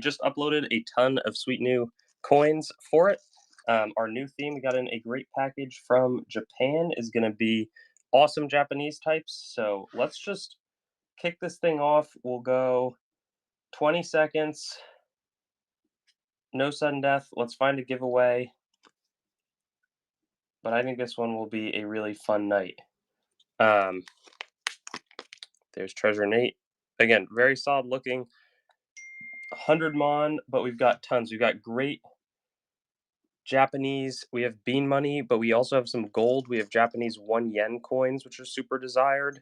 just uploaded a ton of sweet new coins for it. Our new theme, we got in a great package from Japan, is going to be awesome Japanese types. So let's just kick this thing off. We'll go 20 seconds, no sudden death. Let's find a giveaway. But I think this one will be a really fun night. There's Treasure Nate. Again, very solid looking. 100 mon, but we've got tons. We've got great Japanese. We have bean money, but we also have some gold. We have Japanese 1 yen coins, which are super desired.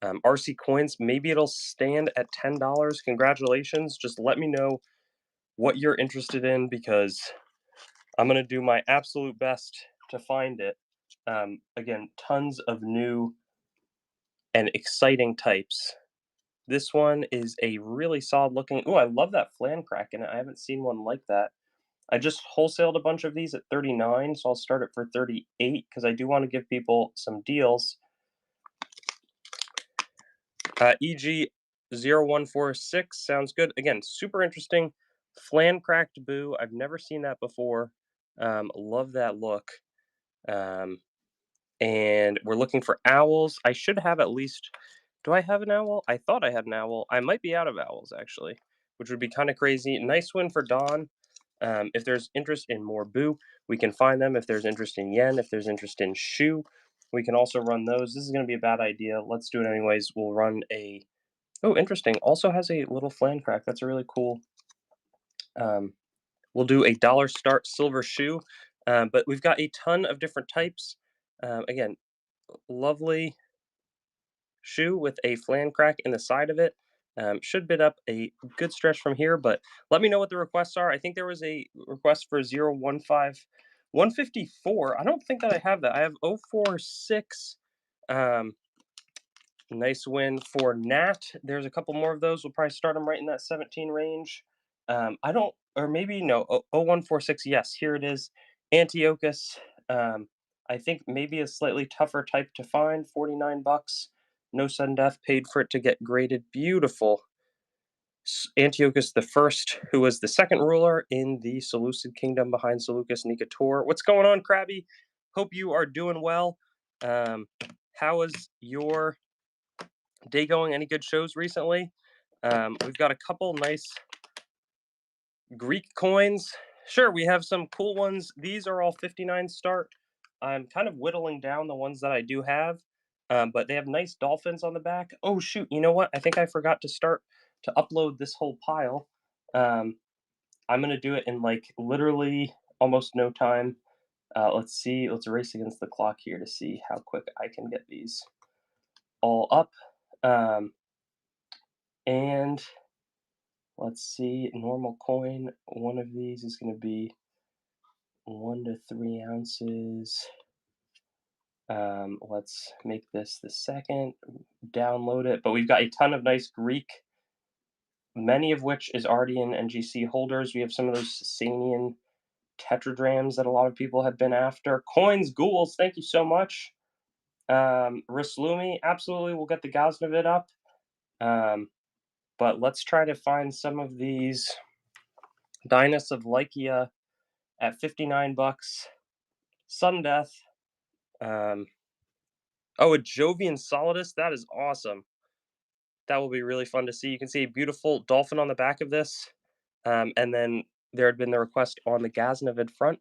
RC coins, maybe it'll stand at $10. Congratulations. Just let me know what you're interested in because I'm going to do my absolute best to find it. Again, tons of new and exciting types. This one is a really solid looking. Oh, I love that flan crack in it. I haven't seen one like that. I just wholesaled a bunch of these at 39, so I'll start it for 38 because I do want to give people some deals. EG 0146 sounds good. Again, super interesting. Flan cracked boo. I've never seen that before. Love that look. And we're looking for owls. I should have at least. Do I have an owl? I thought I had an owl. I might be out of owls, actually, which would be kind of crazy. Nice win for Don. If there's interest in more boo, we can find them. If there's interest in yen, if there's interest in shu, we can also run those. This is going to be a bad idea. Let's do it anyways. We'll run a. Oh, interesting. Also has a little flan crack. That's a really cool. We'll do a dollar start silver shu, but we've got a ton of different types. Again, lovely shu with a flan crack in the side of it. Should bid up a good stretch from here, but let me know what the requests are. I think there was a request for 015 154. I don't think that I have that. I have 046. Nice win for Nat. There's a couple more of those. We'll probably start them right in that 17 range. I don't, or maybe no, 0146. Yes, here it is. Antiochus. I think maybe a slightly tougher type to find. 49 bucks. No sudden death. Paid for it to get graded. Beautiful. Antiochus the First, who was the second ruler in the Seleucid kingdom behind Seleucus Nicator. What's going on, Krabby? Hope you are doing well. How is your day going? Any good shows recently? We've got a couple nice Greek coins. Sure, we have some cool ones. These are all 59 start. I'm kind of whittling down the ones that I do have, but they have nice dolphins on the back. Oh, shoot. You know what? I think I forgot to upload this whole pile. I'm going to do it in like literally almost no time. Let's see. Let's race against the clock here to see how quick I can get these all up. And let's see, normal coin. One of these is going to be 1 to 3 ounces. Let's make this the second, download it. But we've got a ton of nice Greek, many of which is already in NGC holders. We have some of those Sasanian tetradrams that a lot of people have been after. Coins, ghouls, thank you so much. Rislumi, absolutely, we'll get the Ghaznavid up. But let's try to find some of these. Dynas of Lycia at 59 bucks. Sudden death. Oh, a Jovian Solidus. That is awesome. That will be really fun to see. You can see a beautiful dolphin on the back of this. And then there had been the request on the Ghaznavid front.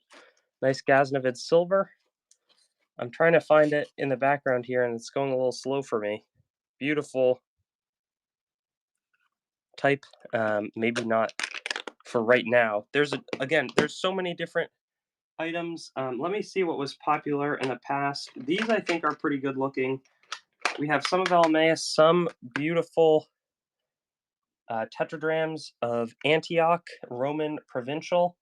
Nice Ghaznavid silver. I'm trying to find it in the background here, and it's going a little slow for me. Beautiful type. Maybe not for right now. There's so many different items. Let me see what was popular in the past. These I think are pretty good looking. We have some of Elmaeus, some beautiful tetradrams of Antioch, Roman provincial.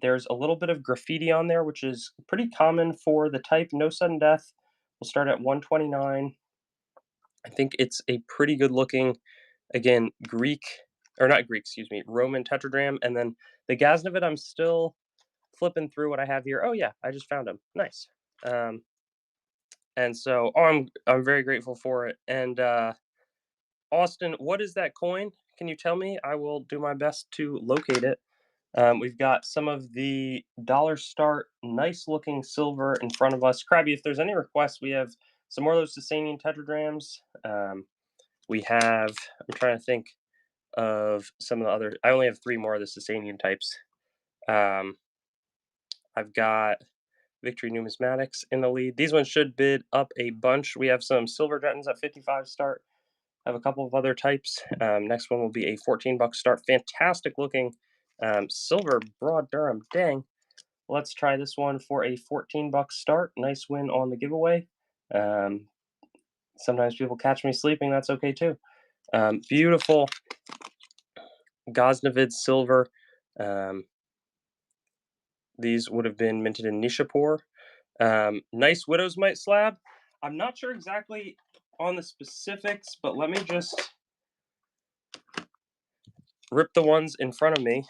There's a little bit of graffiti on there, which is pretty common for the type. No sudden death. We'll start at 129. I think it's a pretty good looking, again, Roman tetragram. And then the Ghaznavid, I'm still flipping through what I have here. Oh yeah, I just found him. Nice. And so I'm very grateful for it. And Austin, what is that coin? can you tell me? I will do my best to locate it. We've got some of the Dollar Start nice looking silver in front of us. Krabby, if there's any requests, we have some more of those Sasanian tetradrams. We have, I'm trying to think of some of the other, I only have 3 more of the Sasanian types. I've got Victory Numismatics in the lead. These ones should bid up a bunch. We have some Silver Dretons at 55 start. I have a couple of other types. Next one will be a $14 start. Fantastic looking silver Broad Durham. Dang. Let's try this one for a $14 start. Nice win on the giveaway. Sometimes people catch me sleeping. That's okay too. Beautiful Ghaznavid silver. These would have been minted in Nishapur. Nice Widow's Mite slab. I'm not sure exactly on the specifics, but let me just rip the ones in front of me.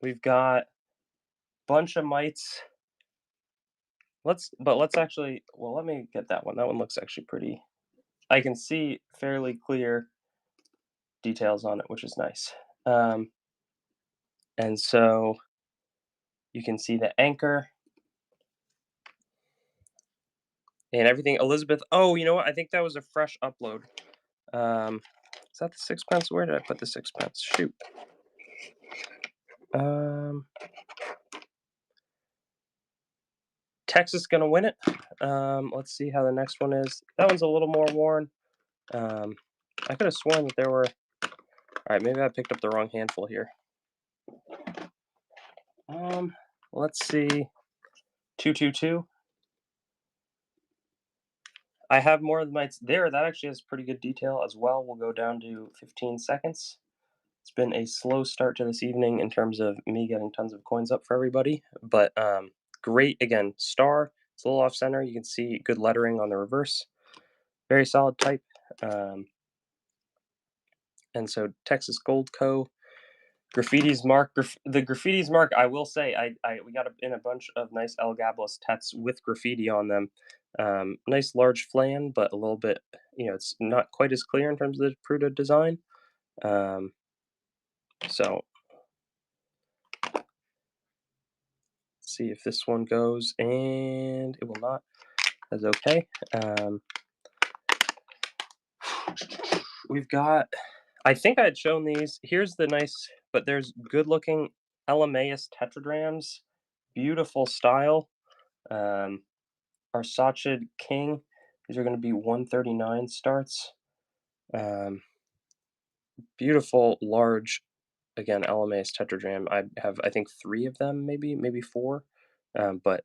We've got a bunch of mites. Let's actually, well, let me get that one. That one looks actually pretty. I can see fairly clear details on it, which is nice. And so you can see the anchor and everything. Elizabeth, oh, you know what? I think that was a fresh upload. Is that the sixpence? Where did I put the sixpence? Shoot. Texas gonna win it. Let's see how the next one is. That one's a little more worn. I could have sworn that there were. All right, maybe I picked up the wrong handful here. Let's see. 222. I have more of the mites there. That actually has pretty good detail as well. We'll go down to 15 seconds. It's been a slow start to this evening in terms of me getting tons of coins up for everybody, but great, again, star. It's a little off center. You can see good lettering on the reverse. Very solid type. And so Texas Gold Co. Graffiti's mark. The Graffiti's mark, I will say, we got in a bunch of nice Elgabalus Tets with graffiti on them. Nice large flan, but a little bit, it's not quite as clear in terms of the Pruda design. So let's see if this one goes, and it will not. That's okay. We've got, I think I had shown these. Here's the nice, but there's good looking Elemaeus tetradrams. Beautiful style. Our Sachid King. These are going to be 139 starts. Beautiful, large, again, Elemaeus tetradram. I have, I think, 3 of them, maybe 4. But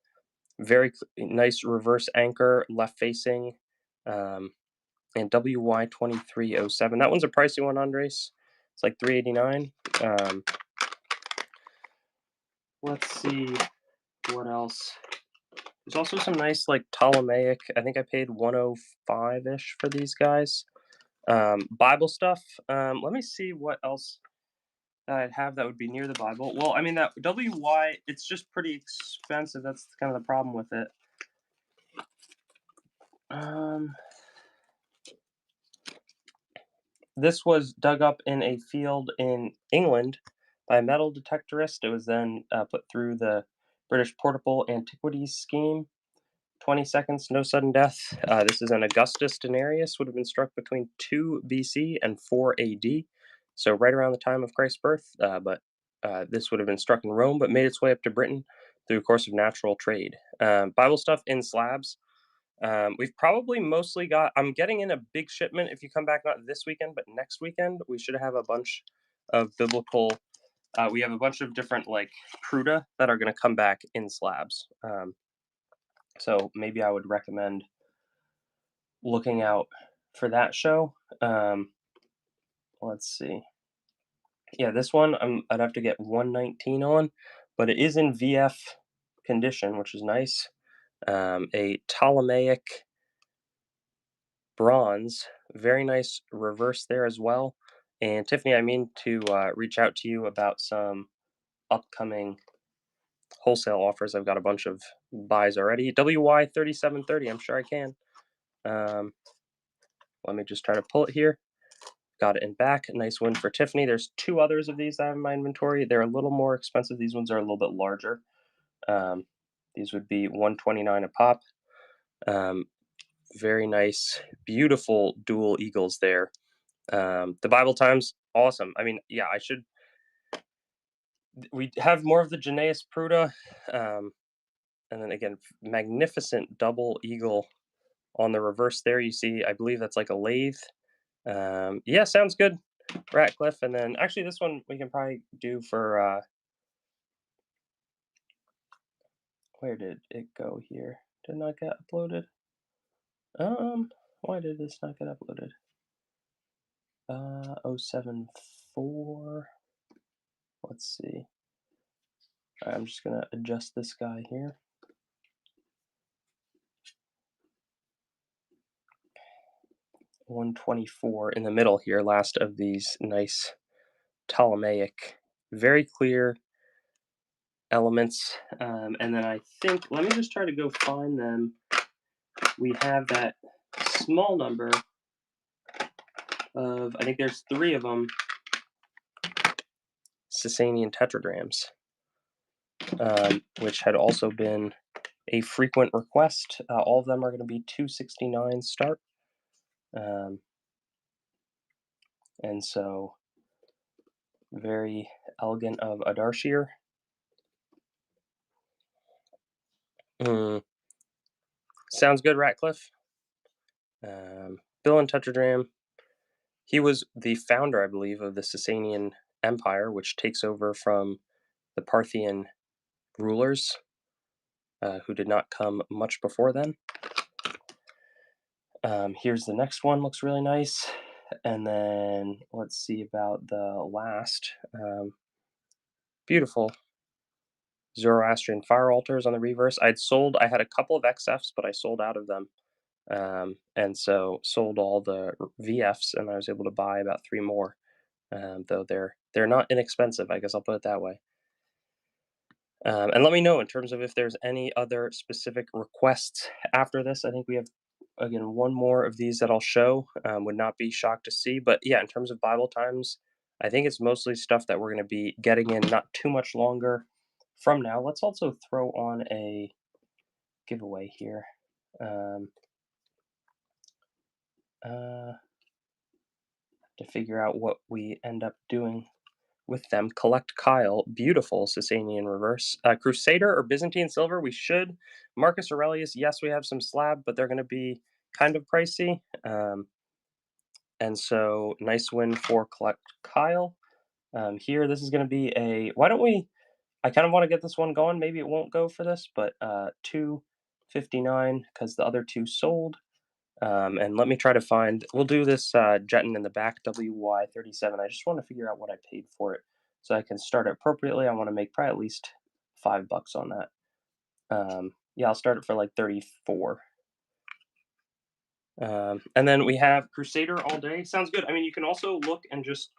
very nice reverse anchor, left facing, and WY2307. That one's a pricey one, Andres. It's like $389. Let's see what else. There's also some nice like Ptolemaic. I think I paid 105-ish for these guys. Bible stuff. Let me see what else I'd have that would be near the Bible. Well, I mean that WY, it's just pretty expensive. That's kind of the problem with it. This was dug up in a field in England by a metal detectorist. It was then put through the British Portable Antiquities Scheme. 20 seconds, no sudden death. This is an Augustus Denarius, would have been struck between 2 BC and 4 AD, so right around the time of Christ's birth, but this would have been struck in Rome, but made its way up to Britain through a course of natural trade. Bible stuff in slabs. We've probably mostly got, I'm getting in a big shipment if you come back, not this weekend, but next weekend. We should have a bunch of biblical, we have a bunch of different like Pruda that are going to come back in slabs. So maybe I would recommend looking out for that show. Let's see. Yeah, this one I'd have to get 119 on, but it is in VF condition, which is nice. A Ptolemaic bronze, very nice reverse there as well. And Tiffany, I mean to reach out to you about some upcoming wholesale offers. I've got a bunch of buys already. WY3730, I'm sure I can. Let me just try to pull it here. got it in back. Nice win for Tiffany. There's 2 others of these I have in my inventory. They're a little more expensive. These ones are a little bit larger. These would be $129 a pop. Very nice, beautiful dual eagles there. The Bible Times, awesome. I mean, yeah, we have more of the Janaeus Pruda, and then again, magnificent double eagle on the reverse there. You see, I believe that's like a lathe. Yeah, sounds good, Ratcliffe. And then actually, this one we can probably do for. Where did it go here? Did not get uploaded. Why did this not get uploaded? 074. Let's see. I'm just gonna adjust this guy here. 124 in the middle here, last of these nice Ptolemaic, very clear elements. And then I think, let me just try to go find them. We have that small number of, I think there's 3 of them, Sasanian tetradrams, which had also been a frequent request. All of them are going to be 269 start. And so very elegant of Adarshir. Sounds good, Ratcliffe. Bill and Tetradram. He was the founder, I believe, of the Sasanian Empire, which takes over from the Parthian rulers, who did not come much before then. Here's the next one, looks really nice. And then let's see about the last. Beautiful Zoroastrian fire altars on the reverse. I had a couple of XFs, but I sold out of them. And so sold all the VFs, and I was able to buy about 3 more. Though they're not inexpensive, I guess I'll put it that way. And let me know in terms of if there's any other specific requests after this. I think we have, again, 1 more of these that I'll show. Would not be shocked to see. But yeah, in terms of Bible Times, I think it's mostly stuff that we're going to be getting in not too much longer from now. Let's also throw on a giveaway here. To figure out what we end up doing with them. Collect Kyle, beautiful Sasanian reverse. Crusader or Byzantine silver, we should. Marcus Aurelius, yes, we have some slab, but they're going to be kind of pricey. And so nice win for Collect Kyle. Here, this is going to be a, why don't we, I kind of want to get this one going. Maybe it won't go for this, but 259 because the other 2 sold. And let me try to find, we'll do this Jetton in the back, WY37. I just want to figure out what I paid for it so I can start it appropriately. I want to make probably at least $5 on that. Yeah, I'll start it for like 34. And then we have Crusader all day. Sounds good. I mean, you can also look and just,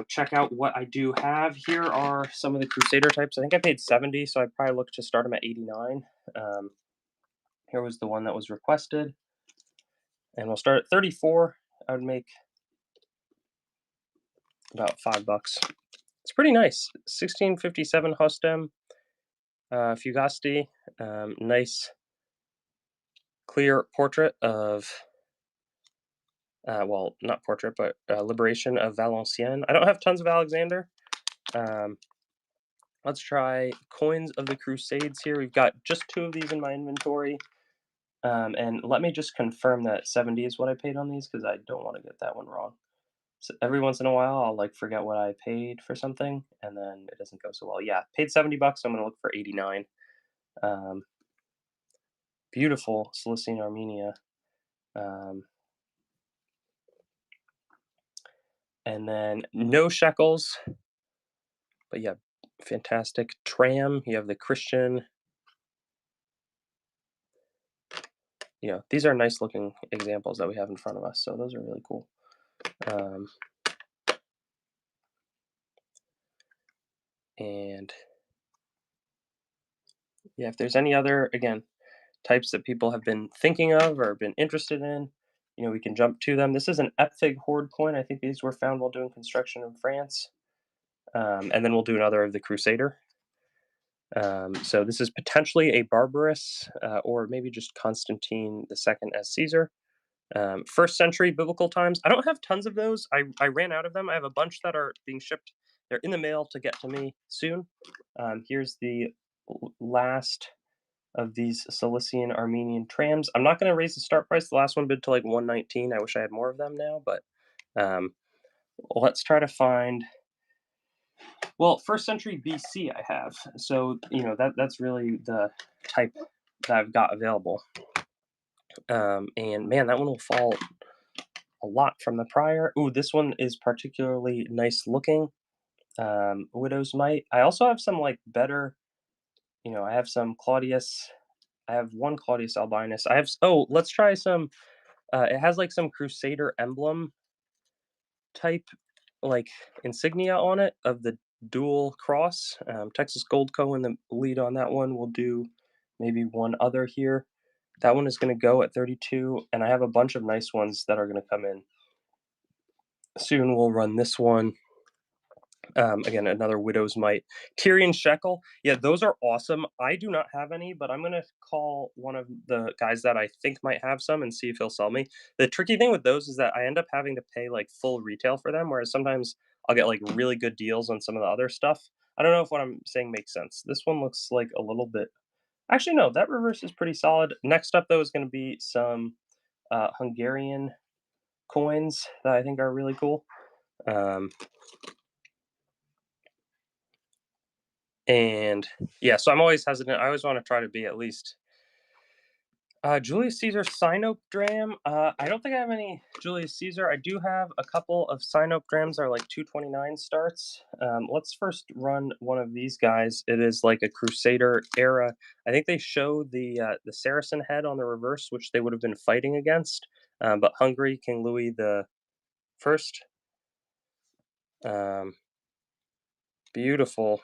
check out what I do have. Here are some of the Crusader types. I think I paid 70, so I'd probably look to start them at 89. Here was the one that was requested. And we'll start at 34. I would make about $5. It's pretty nice. 1657 Hostem, Fugasti, nice clear portrait of, well, not portrait, but Liberation of Valenciennes. I don't have tons of Alexander. Let's try Coins of the Crusades here. We've got just 2 of these in my inventory. And let me just confirm that 70 is what I paid on these, because I don't want to get that one wrong. So every once in a while, I'll forget what I paid for something, and then it doesn't go so well. Yeah, paid $70. I'm gonna look for 89. Beautiful Cilician Armenia. And then no shekels, but yeah, fantastic. Tram. You have the Christian. These are nice looking examples that we have in front of us, so those are really cool. And yeah, if there's any other, again, types that people have been thinking of or been interested in, we can jump to them. This is an Epfig Horde coin. I think these were found while doing construction in France. And then we'll do another of the Crusader. So this is potentially a Barbarous, or maybe just Constantine II as Caesar. First century biblical times. I don't have tons of those. I ran out of them. I have a bunch that are being shipped. They're in the mail to get to me soon. Here's the last of these Cilician Armenian trams. I'm not going to raise the start price. The last one bid to like 119. I wish I had more of them now, but let's try to find. Well, first century BC I have. So, that's really the type that I've got available. And man, that one will fall a lot from the prior. Ooh, this one is particularly nice looking. Widow's Might. I also have some like better, I have some Claudius. I have one Claudius Albinus. Let's try some. It has like some Crusader emblem type like insignia on it of the dual cross. Texas Gold Co. in the lead on that one. We'll do maybe one other here. That one is going to go at 32, and I have a bunch of nice ones that are going to come in soon. We'll run this one. Again, another Widow's Might. Tyrian Shekel. Yeah, those are awesome. I do not have any, but I'm going to call one of the guys that I think might have some and see if he'll sell me. The tricky thing with those is that I end up having to pay like full retail for them, whereas sometimes I'll get like really good deals on some of the other stuff. I don't know if what I'm saying makes sense. This one looks like a little bit. Actually, no, that reverse is pretty solid. Next up, though, is going to be some Hungarian coins that I think are really cool. And yeah, so I'm always hesitant. I always want to try to be at least Julius Caesar Sinope Dram. I don't think I have any Julius Caesar. I do have a couple of Sinope Drams that are like 229 starts. Let's first run one of these guys. It is like a Crusader era. I think they show the Saracen head on the reverse, which they would have been fighting against. But Hungary, King Louis the First. Beautiful.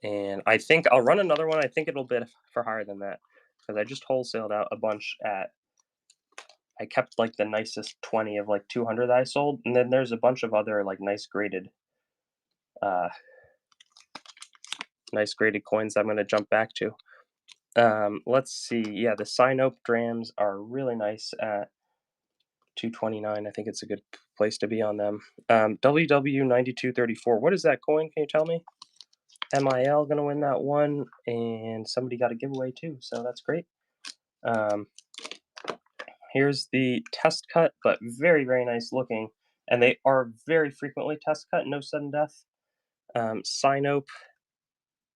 And I think I'll run another one. I think it'll bid for higher than that because I just wholesaled out a bunch I kept like the nicest 20 of like 200 that I sold, and then there's a bunch of other like nice graded coins I'm going to jump back to. Let's see. Yeah, the Sinope Drams are really nice at 229. I think it's a good place to be on them. WW9234. What is that coin? Can you tell me? MIL going to win that one, and somebody got a giveaway too, so that's great. Here's the test cut, but very, very nice looking, and they are very frequently test cut, no sudden death. Sinope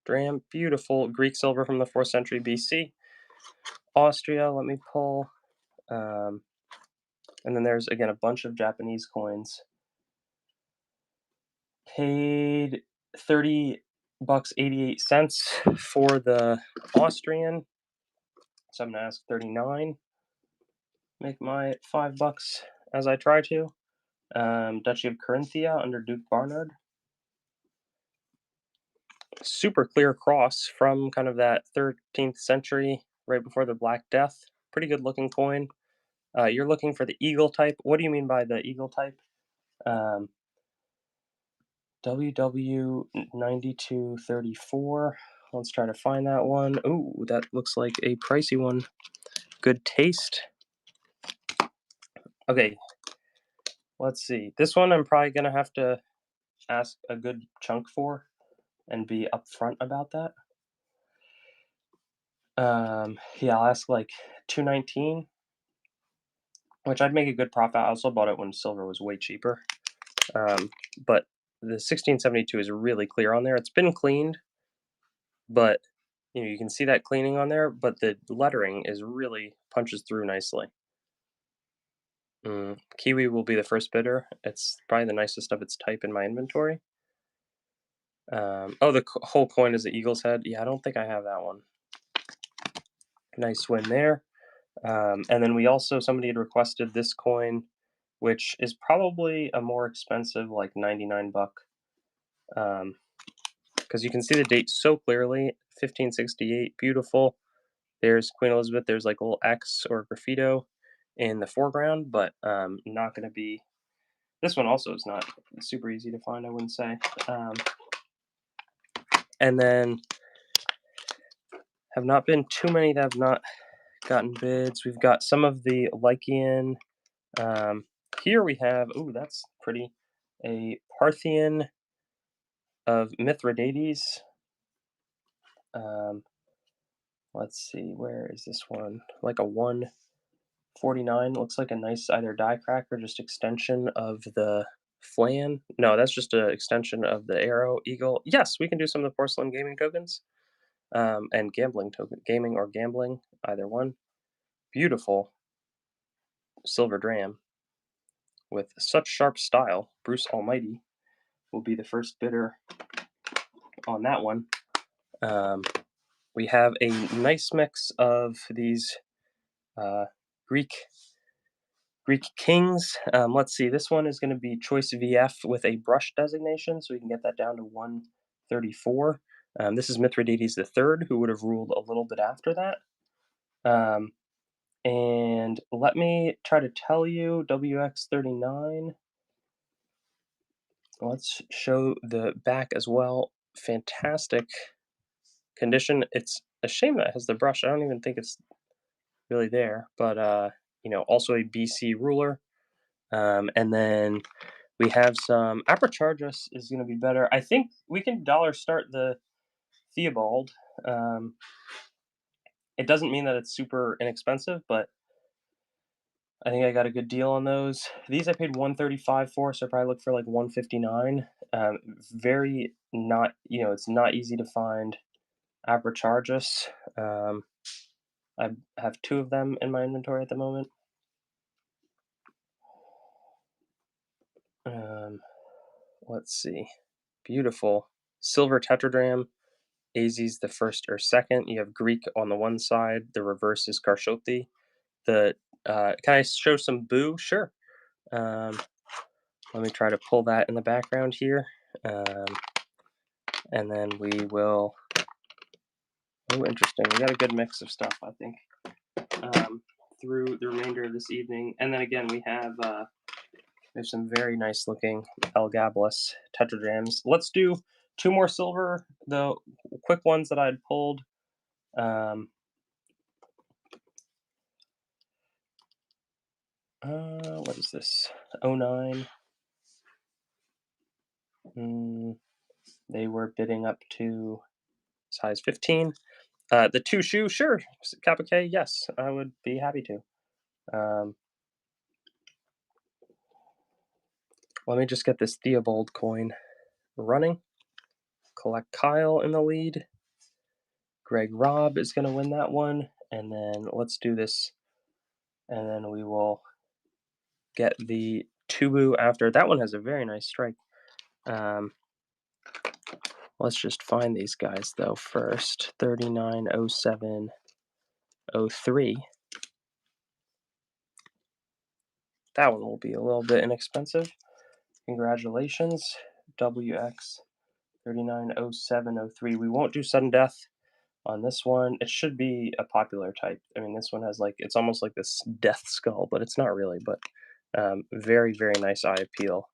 Dram, beautiful Greek silver from the 4th century BC. Austria, let me pull. And then there's, again, a bunch of Japanese coins. Paid 30 bucks 88 cents for the Austrian, so I'm gonna ask 39. Make my $5 as I try to. Duchy of Carinthia under Duke Barnard. Super clear cross from kind of that 13th century, right before the Black Death. Pretty good looking coin. You're looking for the eagle type. What do you mean by the eagle type? WW9234. Let's try to find that one. Ooh, that looks like a pricey one. Good taste. Okay, let's see. This one I'm probably going to have to ask a good chunk for and be upfront about that. Yeah, I'll ask like 219, which I'd make a good profit. I also bought it when silver was way cheaper. But the 1672 is really clear on there. It's been cleaned, but you can see that cleaning on there, but the lettering is really punches through nicely. Kiwi will be the first bidder. It's probably the nicest of its type in my inventory. The whole coin is the eagle's head. Yeah, I don't think I have that one. Nice win there. And then somebody had requested this coin, which is probably a more expensive, like 99 buck. Because you can see the date so clearly, 1568, beautiful. There's Queen Elizabeth, there's like a little X or graffito. in the foreground, but not going to be. This one also is not super easy to find, I wouldn't say. And then have not been too many that have not gotten bids. We've got some of the Lycian. Here we have, ooh, that's pretty, a Parthian of Mithridates. Let's see, where is this one? Like a 149. Looks like a nice either die crack or just extension of the flan. No, that's just an extension of the arrow eagle. Yes, we can do some of the porcelain gaming tokens. And gambling token, gaming or gambling, either one. Beautiful silver dram with such sharp style. Bruce Almighty will be the first bidder on that one. We have a nice mix of these Greek kings. Let's see. This one is going to be Choice VF with a brush designation, so we can get that down to 134. This is Mithridates III, who would have ruled a little bit after that. And let me try to tell you, WX39. Let's show the back as well. Fantastic condition. It's a shame that it has the brush. I don't even think it's really there, but also a BC ruler. And then we have some Aperchargus is going to be better. I think we can dollar start the Theobald. It doesn't mean that it's super inexpensive, but I think I got a good deal on those. These I paid 135 for, so I probably look for like 159. Very not, it's not easy to find Aperchargus. I have 2 of them in my inventory at the moment. Let's see. Beautiful. Silver Tetradram. Azes the first or second. You have Greek on the one side. The reverse is Karshoti. Can I show some boo? Sure. Let me try to pull that in the background here. And then we will. Oh, interesting. We got a good mix of stuff, I think, through the remainder of this evening. And then again, we have there's some very nice looking Elgabalus tetradrams. Let's do 2 more silver, the quick ones that I'd pulled. What is this? 09. They were bidding up to size 15. The 2 shoe, sure. Kappa K, yes, I would be happy to. Let me just get this Theobald coin running. Collect Kyle in the lead. Greg Robb is going to win that one. And then let's do this. And then we will get the Tubu after. That one has a very nice strike. Let's just find these guys, though, first. 390703. That one will be a little bit inexpensive. Congratulations, WX 390703. We won't do sudden death on this one. It should be a popular type. I mean, this one has it's almost like this death skull, but it's not really. But very, very nice eye appeal.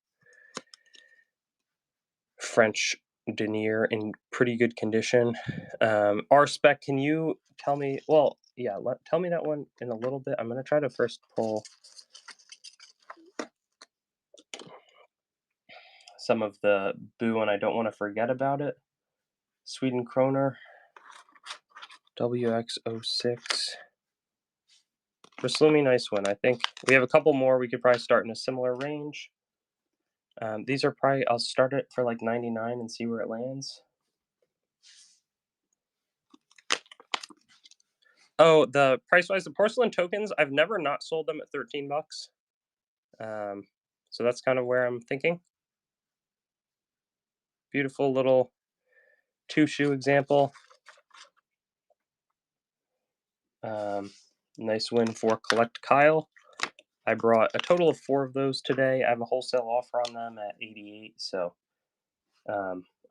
French denier in pretty good condition. R-Spec, can you tell me? Well, yeah, tell me that one in a little bit. I'm going to try to first pull some of the boo, and I don't want to forget about it. Sweden Kroner, WX06. Raslumi, nice one. I think we have a couple more. We could probably start in a similar range. These are probably, I'll start it for like 99 and see where it lands. Oh, the price-wise, the porcelain tokens, I've never not sold them at 13 bucks. So that's kind of where I'm thinking. Beautiful little 2 shoe example. Nice win for Collect Kyle. I brought a total of 4 of those today. I have a wholesale offer on them at 88, so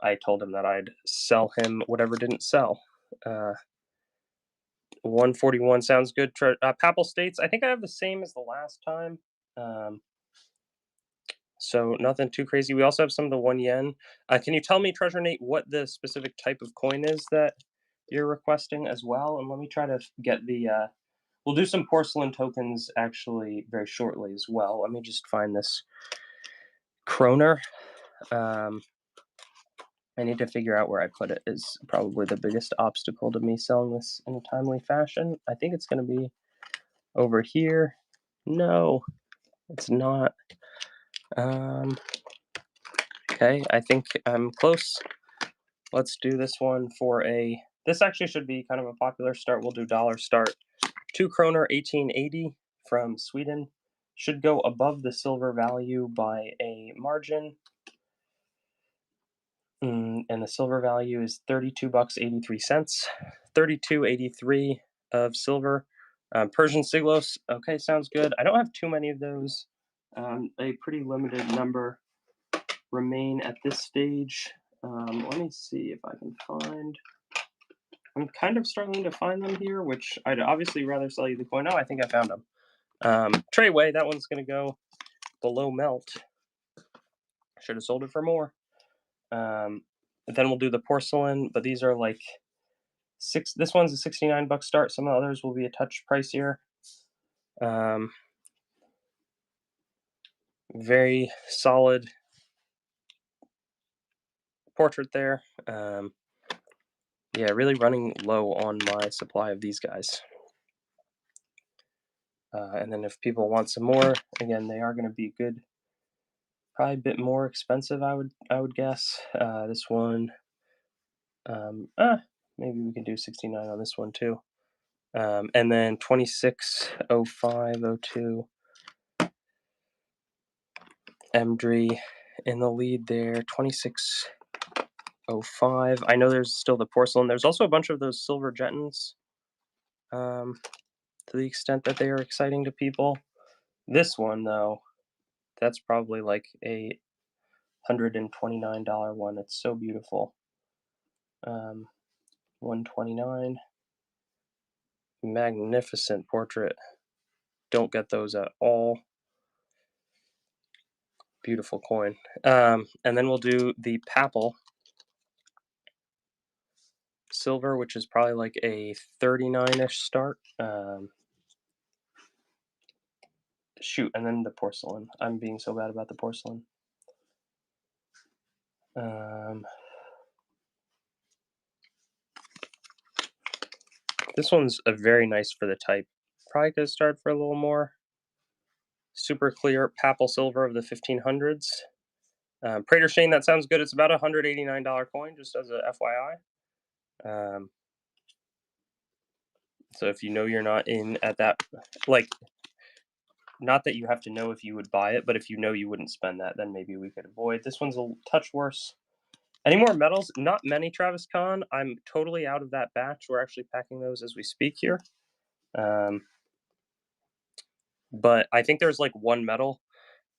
I told him that I'd sell him whatever didn't sell. 141 sounds good. Papal States, I think I have the same as the last time. Um, so nothing too crazy. We also have some of the 1 yen. Can you tell me, Treasure Nate, what the specific type of coin is that you're requesting as well? And let me try to get the. We'll do some porcelain tokens actually very shortly as well. Let me just find this kroner. I need to figure out where I put it is probably the biggest obstacle to me selling this in a timely fashion. I think it's going to be over here. No, it's not. Okay, I think I'm close. Let's do this one for a. This actually should be kind of a popular start. We'll do dollar start. 2 kroner 1880 from Sweden. Should go above the silver value by a margin. And the silver value is 32 bucks 83 cents. 32.83 of silver. Persian Siglos. Okay, sounds good. I don't have too many of those. A pretty limited number remain at this stage. Let me see if I can find. I'm kind of struggling to find them here, which I'd obviously rather sell you the coin. Oh, I think I found them. Treyway, that one's going to go below melt. Should have sold it for more. Then we'll do the porcelain, but these are like this one's a 69 buck start. Some of the others will be a touch pricier. Very solid portrait there. Yeah, really running low on my supply of these guys. And then if people want some more, again, they are going to be good. Probably a bit more expensive, I would guess. This one, maybe we can do 69 on this one too. And then 260502. Emdri in the lead there. 2605. I know there's still the porcelain. There's also a bunch of those silver Jettons. To the extent that they are exciting to people. This one though, that's probably like a $129 one. It's so beautiful. 129. Magnificent portrait. Don't get those at all. Beautiful coin. And then we'll do the Papal silver, which is probably like a 39-ish start. Shoot, and then the porcelain. I'm being so bad about the porcelain. This one's a very nice for the type. Probably could start for a little more. Super clear Papal silver of the 1500s. Prater Shane, that sounds good. It's about a $189 coin, just as a FYI. So if you know you're not in at that, like, not that you have to know if you would buy it, but if you know you wouldn't spend that, then maybe we could avoid. This one's a touch worse. Any more metals? Not many, Travis Kahn. I'm totally out of that batch. We're actually packing those as we speak here. But I think there's like one metal.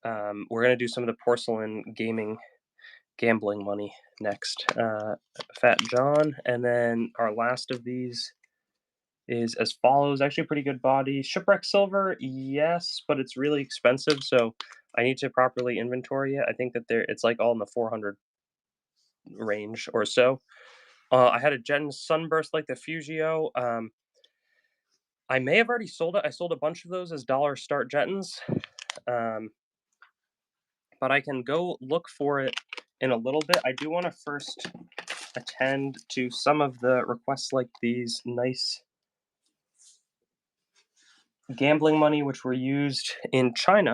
We're going to do some of the porcelain gambling money next. Fat John. And then our last of these is as follows. Actually, pretty good body. Shipwreck silver, yes, but it's really expensive, so I need to properly inventory it. I think that it's like all in the 400 range or so. I had a Gen Sunburst like the Fugio. I may have already sold it. I sold a bunch of those as dollar start Jettons. But I can go look for it in a little bit. I do want to first attend to some of the requests like these nice gambling money, which were used in China.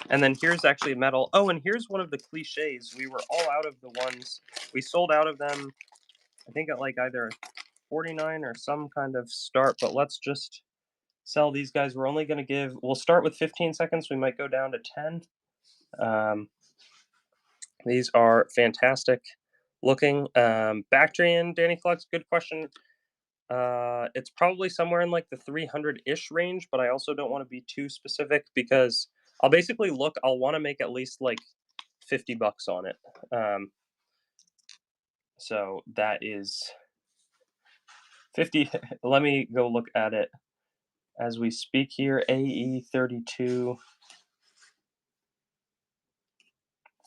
And then here's actually metal. Oh, and here's one of the cliches. We were all out of the ones. We sold out of them, I think at like either 49 or some kind of start, but let's just sell these guys. We're only going to we'll start with 15 seconds. We might go down to 10. These are fantastic looking. Bactrian, Danny Flux, good question. It's probably somewhere in like the 300-ish range, but I also don't want to be too specific because I'll basically I'll want to make at least like 50 bucks on it. So that is 50. Let me go look at it as we speak here. AE32.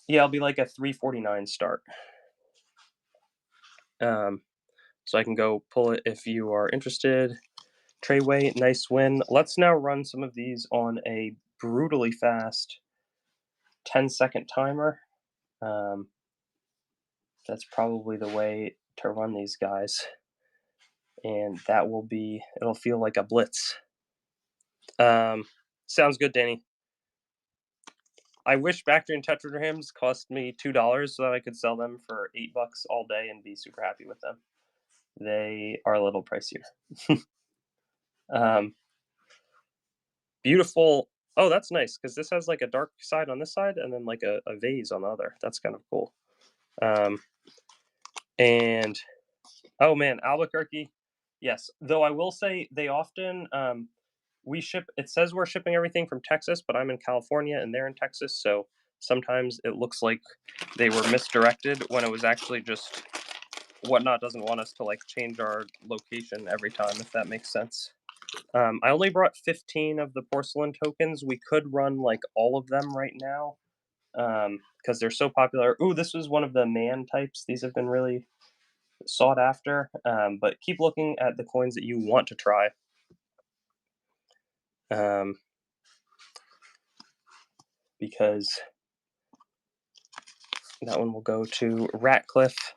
Yeah, I'll be like a 349 start. So I can go pull it if you are interested. Treyway, nice win. Let's now run some of these on a brutally fast 10-second timer. That's probably the way to run these guys. And that will be, it'll feel like a blitz. Sounds good, Danny. I wish Bactrian tetradrams cost me $2 so that I could sell them for $8 all day and be super happy with them. They are a little pricier. Beautiful. Oh, that's nice because this has like a dark side on this side and then like a vase on the other. That's kind of cool. And oh man, Albuquerque. Yes, though I will say they often we ship. It says we're shipping everything from Texas, but I'm in California and they're in Texas, so sometimes it looks like they were misdirected when it was actually just Whatnot doesn't want us to like change our location every time, if that makes sense. I only brought 15 of the porcelain tokens. We could run like all of them right now because they're so popular. Ooh, this was one of the man types. These have been really sought after, but keep looking at the coins that you want to try. Because that one will go to Ratcliffe.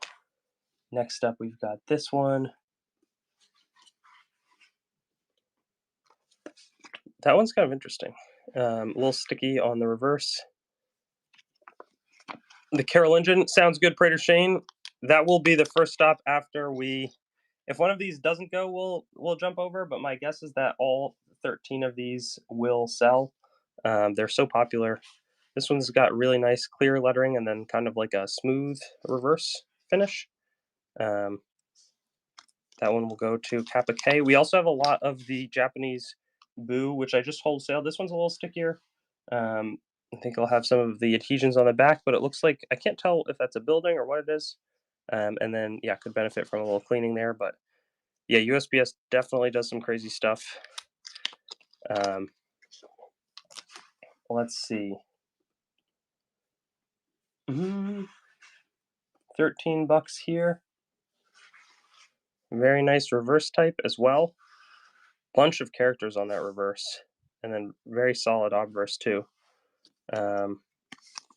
Next up, we've got this one. That one's kind of interesting. A little sticky on the reverse. The Carolingian sounds good, Prater Shane. That will be the first stop after we. If one of these doesn't go, we'll jump over. But my guess is that all 13 of these will sell. They're so popular. This one's got really nice clear lettering and then kind of like a smooth reverse finish. That one will go to Kappa K. We also have a lot of the Japanese Boo, which I just wholesale. This one's a little stickier. I think I'll have some of the adhesions on the back, but it looks like I can't tell if that's a building or what it is. And then, yeah, could benefit from a little cleaning there. But yeah, USPS definitely does some crazy stuff. Let's see. $13 here. Very nice reverse type as well. Bunch of characters on that reverse. And then very solid obverse too.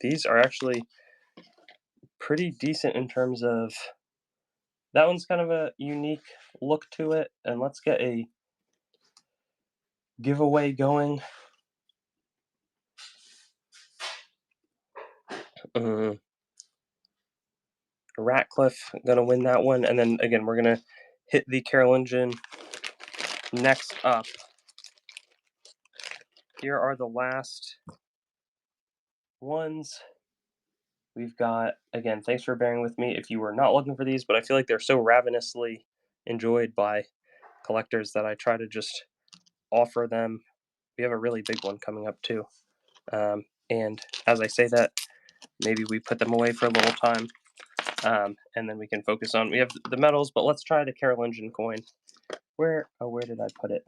These are actually pretty decent in terms of that one's kind of a unique look to it. And let's get a giveaway going. Ratcliffe gonna win that one, and then again we're gonna hit the Carolingian next up. Here are the last ones. We've got, again, thanks for bearing with me if you were not looking for these, but I feel like they're so ravenously enjoyed by collectors that I try to just offer them. We have a really big one coming up too. And as I say that, maybe we put them away for a little time. And then we can focus on, we have the metals, but let's try the Carolingian coin. Where did I put it?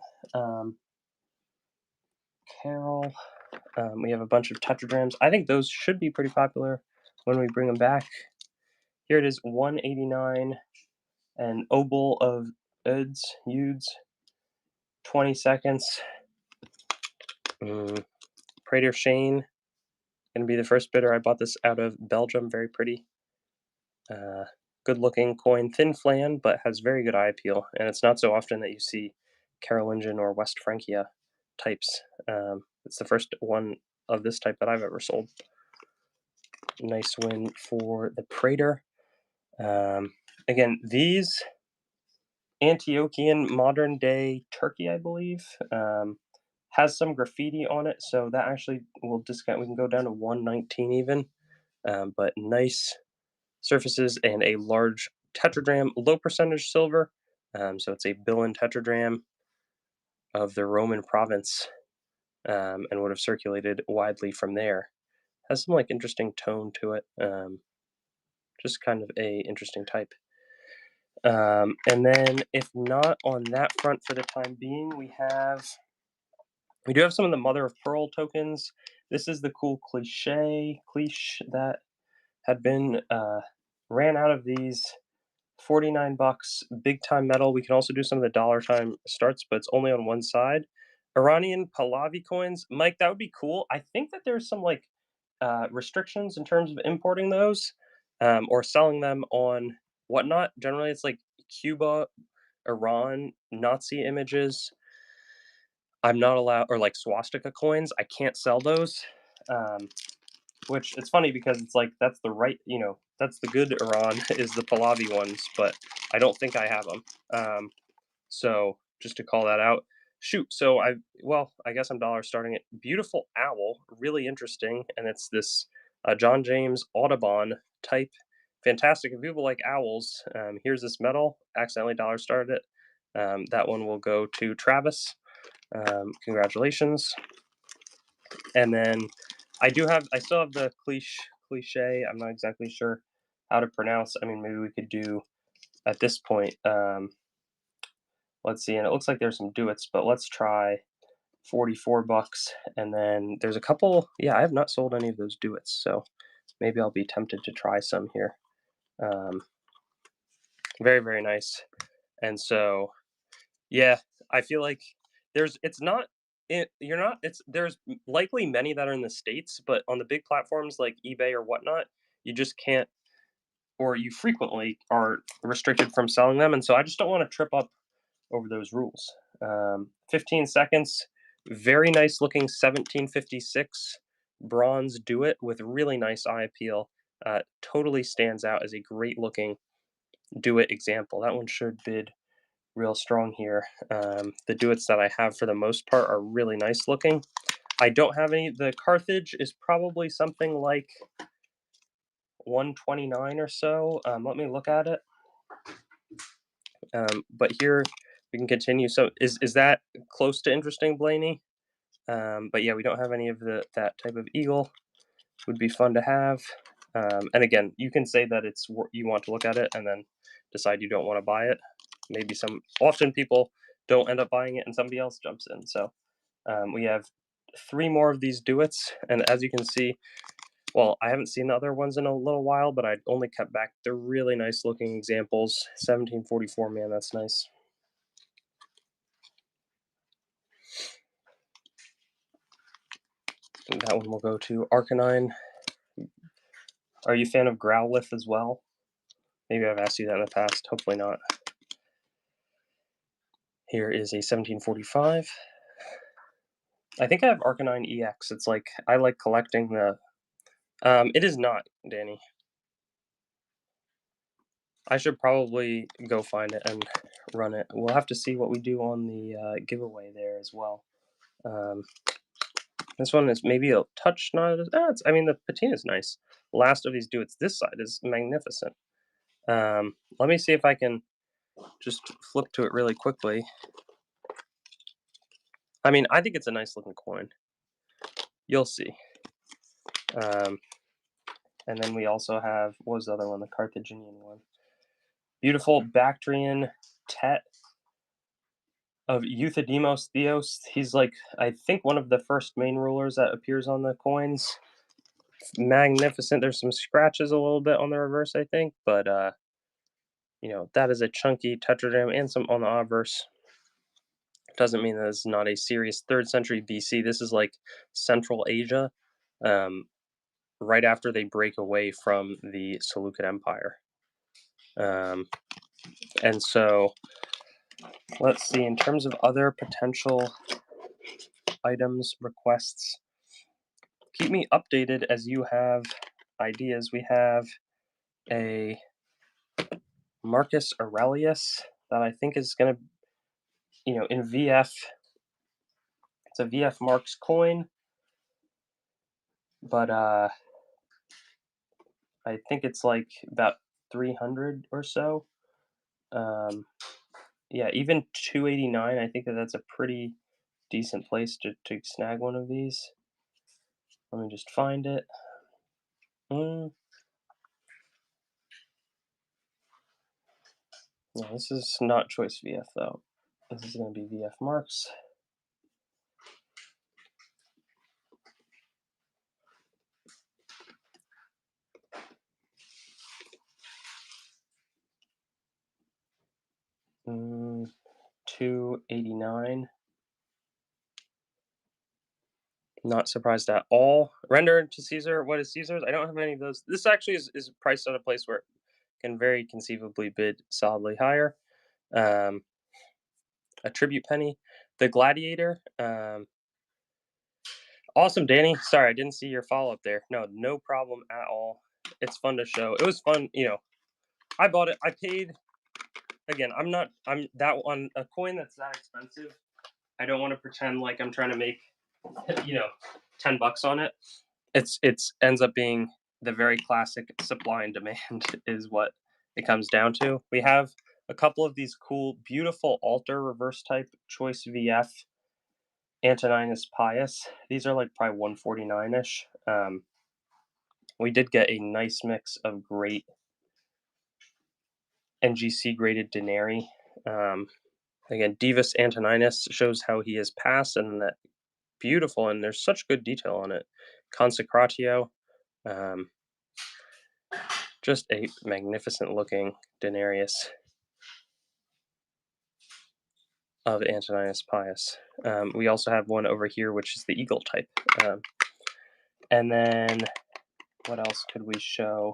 Carol. We have a bunch of tetradrams. I think those should be pretty popular when we bring them back. Here it is, 189, and Obol of Uds, 20 seconds. Prater Shane, gonna be the first bidder. I bought this out of Belgium, very pretty. Good looking coin, thin flan, but has very good eye appeal. And it's not so often that you see Carolingian or West Francia types. It's the first one of this type that I've ever sold. Nice win for the Prater. Again, these Antiochian modern day Turkey, I believe, has some graffiti on it, so that actually will discount. We can go down to 119 even, but nice surfaces and a large tetradram, low percentage silver. So it's a Billen tetradram of the Roman province, and would have circulated widely from there. Has some like interesting tone to it. Just kind of a interesting type. And then if not on that front for the time being, we do have some of the mother of pearl tokens. This is the cool cliche that had been ran out of these. 49 bucks, big time metal. We can also do some of the dollar time starts, but it's only on one side. Iranian Pahlavi coins, Mike, that would be cool. I think that there's some like restrictions in terms of importing those or selling them on whatnot. Generally, it's like Cuba, Iran, Nazi images. I'm not allowed, or like swastika coins. I can't sell those. Um, which it's funny because it's like that's the right, that's the good Iran is the Pahlavi ones, but I don't think I have them. So just to call that out. Shoot, so I guess I'm dollar starting it. Beautiful owl, really interesting, and it's this John James Audubon type. Fantastic. If people like owls, here's this medal. Accidentally dollar started it. That one will go to Travis. Congratulations. And then I still have the cliche. I'm not exactly sure how to pronounce. I mean, maybe we could do at this point. Let's see, and it looks like there's some duets, but let's try 44 bucks. And then there's a couple. Yeah, I have not sold any of those duets, so maybe I'll be tempted to try some here. Very, very nice. And so, yeah, I feel like there's likely many that are in the States, but on the big platforms like eBay or whatnot, you just can't, or you frequently are restricted from selling them. And so I just don't want to trip up over those rules. 15 seconds, very nice looking 1756 bronze duet with really nice eye appeal. Totally stands out as a great looking duet example. That one should bid real strong here. The duets that I have for the most part are really nice looking. I don't have any. The Carthage is probably something like 129 or so. Let me look at it. But here we can continue. So is that close to interesting, Blaney? But yeah, we don't have any of that type of eagle. Would be fun to have. And again, you can say that you want to look at it and then decide you don't want to buy it. Maybe often people don't end up buying it and somebody else jumps in. So we have 3 more of these duets, and as you can see, well, I haven't seen the other ones in a little while, but I only kept back the really nice looking examples. 1744, man, that's nice. And that one will go to Arcanine. Are you a fan of Growlithe as well? Maybe I've asked you that in the past. Hopefully not. Here is a 1745. I think I have Arcanine EX. It's like, I like collecting the... it is not, Danny. I should probably go find it and run it. We'll have to see what we do on the giveaway there as well. This one is maybe a touch not as... I mean, the patina is nice. Last of these duets, this side is magnificent. Let me see if I can just flip to it really quickly. I mean, I think it's a nice looking coin. You'll see. And then we also have, what was the other one? The Carthaginian one. Beautiful Bactrian Tet of Euthydemus Theos. He's like, I think one of the first main rulers that appears on the coins. Magnificent. There's some scratches a little bit on the reverse, I think, but that is a chunky tetragram and some on the obverse. Doesn't mean that it's not a serious 3rd century BC. This is like Central Asia, right after they break away from the Seleucid Empire. And so, let's see, in terms of other potential items, requests, keep me updated as you have ideas. We have a Marcus Aurelius that I think is going to, in VF, it's a VF Marks coin, but I think it's like about 300 or so. Yeah, even 289, I think that's a pretty decent place to snag one of these. Let me just find it. No, this is not choice VF though. This is going to be VF Marks. Mm, 289. Not surprised at all. Render to Caesar. What is Caesar's? I don't have any of those. This actually is priced at a place where it can very conceivably bid solidly higher. Um, a tribute penny. The Gladiator. Awesome, Danny. Sorry, I didn't see your follow up there. No, no problem at all. It's fun to show. It was fun. I bought it. I paid. Again, I'm that one. A coin that's that expensive. I don't want to pretend like I'm trying to make, you know, $10 on it. It's ends up being the very classic supply and demand is what it comes down to. We have a couple of these cool, beautiful altar reverse type choice VF Antoninus Pius. These are like probably 149 ish. We did get a nice mix of great NGC graded Denari. Again, Divus Antoninus shows how he has passed, and that beautiful, and there's such good detail on it. Consecratio, just a magnificent looking Denarius of Antoninus Pius. We also have one over here, which is the Eagle type. And then what else could we show?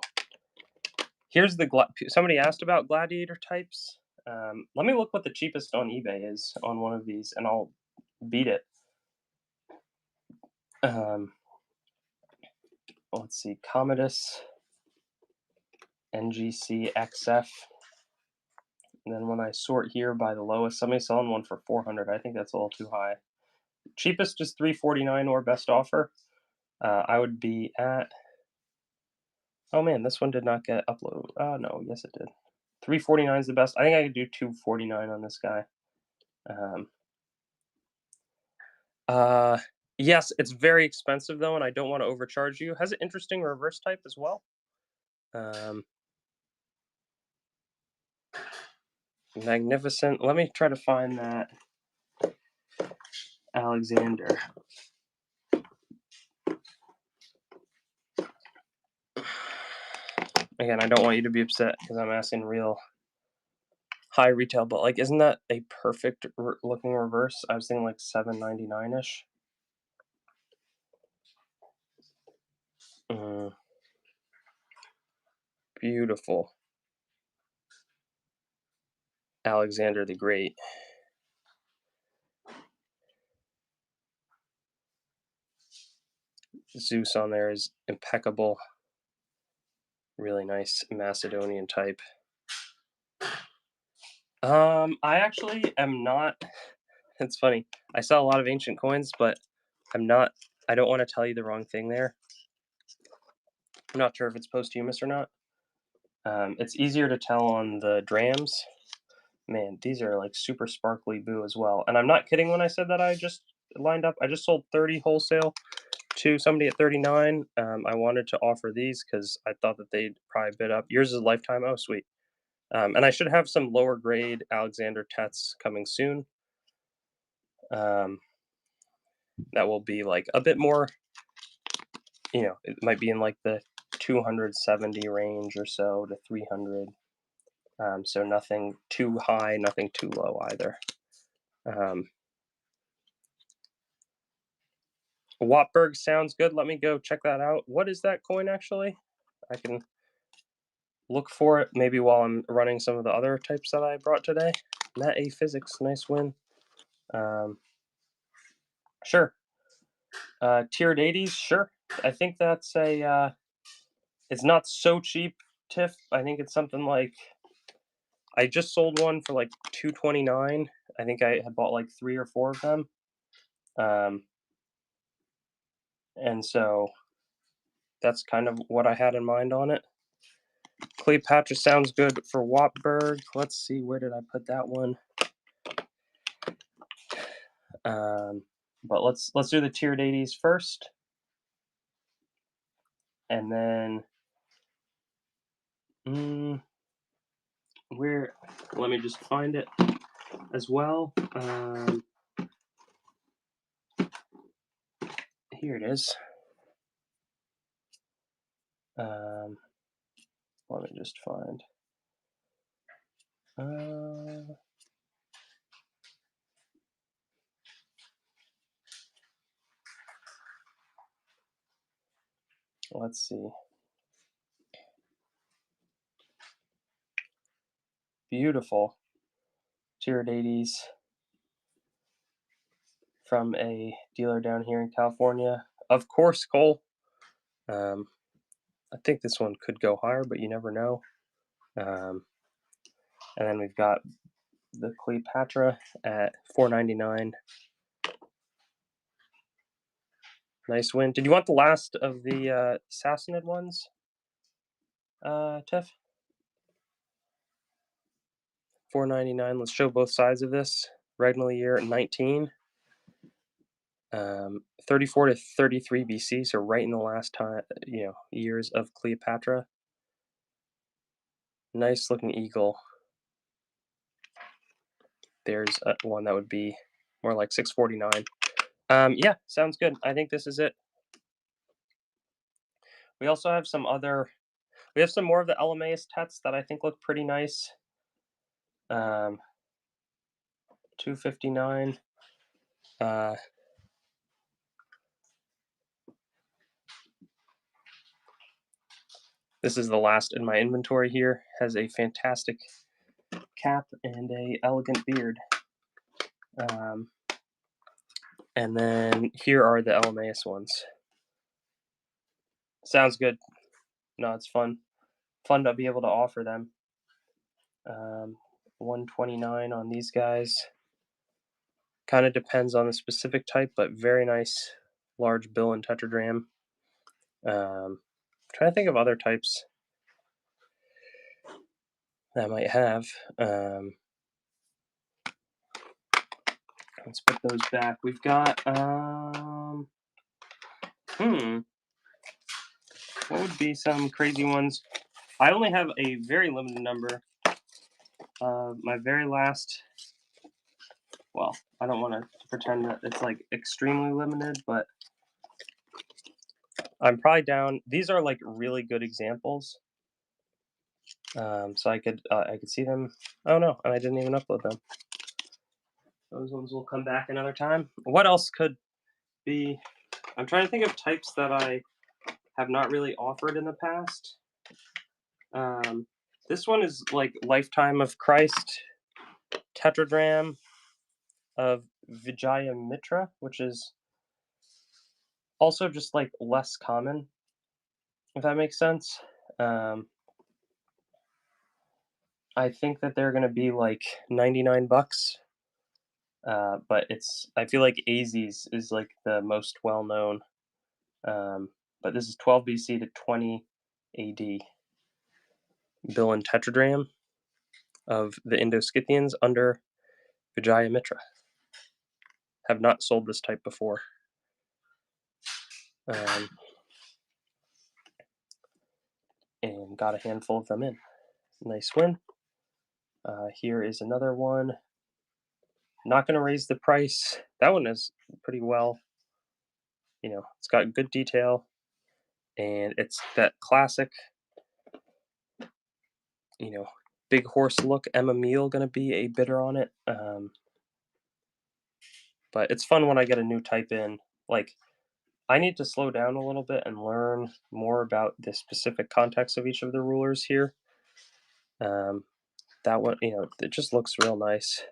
Here's somebody asked about Gladiator types. Let me look what the cheapest on eBay is on one of these, and I'll beat it. Let's see, Commodus NGC XF. And then when I sort here by the lowest, somebody's selling one for 400. I think that's a little too high. Cheapest is 349 or best offer. I would be at. Oh man, this one did not get uploaded. Oh no, yes it did. 349 is the best. I think I could do 249 on this guy. Yes, it's very expensive though, and I don't want to overcharge you. Has an interesting reverse type as well. Magnificent. Let me try to find that Alexander. Again, I don't want you to be upset because I'm asking real high retail, but like, isn't that a perfect looking reverse? I was thinking like $7.99 ish. Beautiful. Alexander the Great. Zeus on there is impeccable. Really nice Macedonian type. I actually am not. It's funny. I sell a lot of ancient coins, but I'm not. I don't want to tell you the wrong thing there. I'm not sure if it's posthumous or not. It's easier to tell on the drams. Man, these are like super sparkly blue as well. And I'm not kidding when I said that I just lined up. I just sold 30 wholesale to somebody at 39. I wanted to offer these because I thought that they'd probably bid up. Yours is lifetime. Oh, sweet. And I should have some lower grade Alexander Tetz coming soon. That will be like a bit more, it might be in like the 270 range or so to 300. So nothing too high, nothing too low either. Wattberg sounds good. Let me go check that out. What is that coin actually? I can look for it maybe while I'm running some of the other types that I brought today. Matt A Physics, nice win. Sure. Tiered 80s, sure. I think that's it's not so cheap, Tiff. I think it's something like, I just sold one for like $229. I think I had bought like 3 or 4 of them. And so that's kind of what I had in mind on it. Cleopatra sounds good for Wattberg. Let's see, where did I put that one? But let's do the tiered 80s first. And then where, let me just find it as well. Here it is. Let me just find. Let's see. Beautiful Tiridates from a dealer down here in California. Of course, Cole. I think this one could go higher, but you never know. And then we've got the Cleopatra at $4.99. Nice win. Did you want the last of the Sassanid ones, Tiff? $4.99. Let's show both sides of this. Regnal year 19. 34 to 33 BC, so right in the last time, years of Cleopatra. Nice looking eagle. There's one that would be more like 649. Yeah, sounds good. I think this is it. We also have some other. We have some more of the Elemaeus Tets that I think look pretty nice. 259. This is the last in my inventory here. Has a fantastic cap and a elegant beard. And then here are the Elemaeus ones. Sounds good. No, it's fun. Fun to be able to offer them. 129 on these guys. Kind of depends on the specific type, but very nice large bill and tetradrachm. Trying to think of other types that I might have. Let's put those back. We've got what would be some crazy ones? I only have a very limited number. My very last, well, I don't want to pretend that it's like extremely limited, but I'm probably down. These are like really good examples. So I could see them. Oh no, and I didn't even upload them. Those ones will come back another time. What else could be? I'm trying to think of types that I have not really offered in the past. This one is like Lifetime of Christ tetradrachm of Vijayamitra, which is also just like less common, if that makes sense. I think that they're going to be like 99 bucks. But I feel like Azes is like the most well known. But this is 12 BC to 20 AD. Bill and tetradrachm of the Indo-Scythians under Vijayamitra. Have not sold this type before. And got a handful of them in. Nice win. Here is another one. Not going to raise the price. That one is pretty well. It's got good detail. And it's that classic, big horse look. Emma Meal going to be a bidder on it. But it's fun when I get a new type in. Like, I need to slow down a little bit and learn more about the specific context of each of the rulers here. That one, it just looks real nice.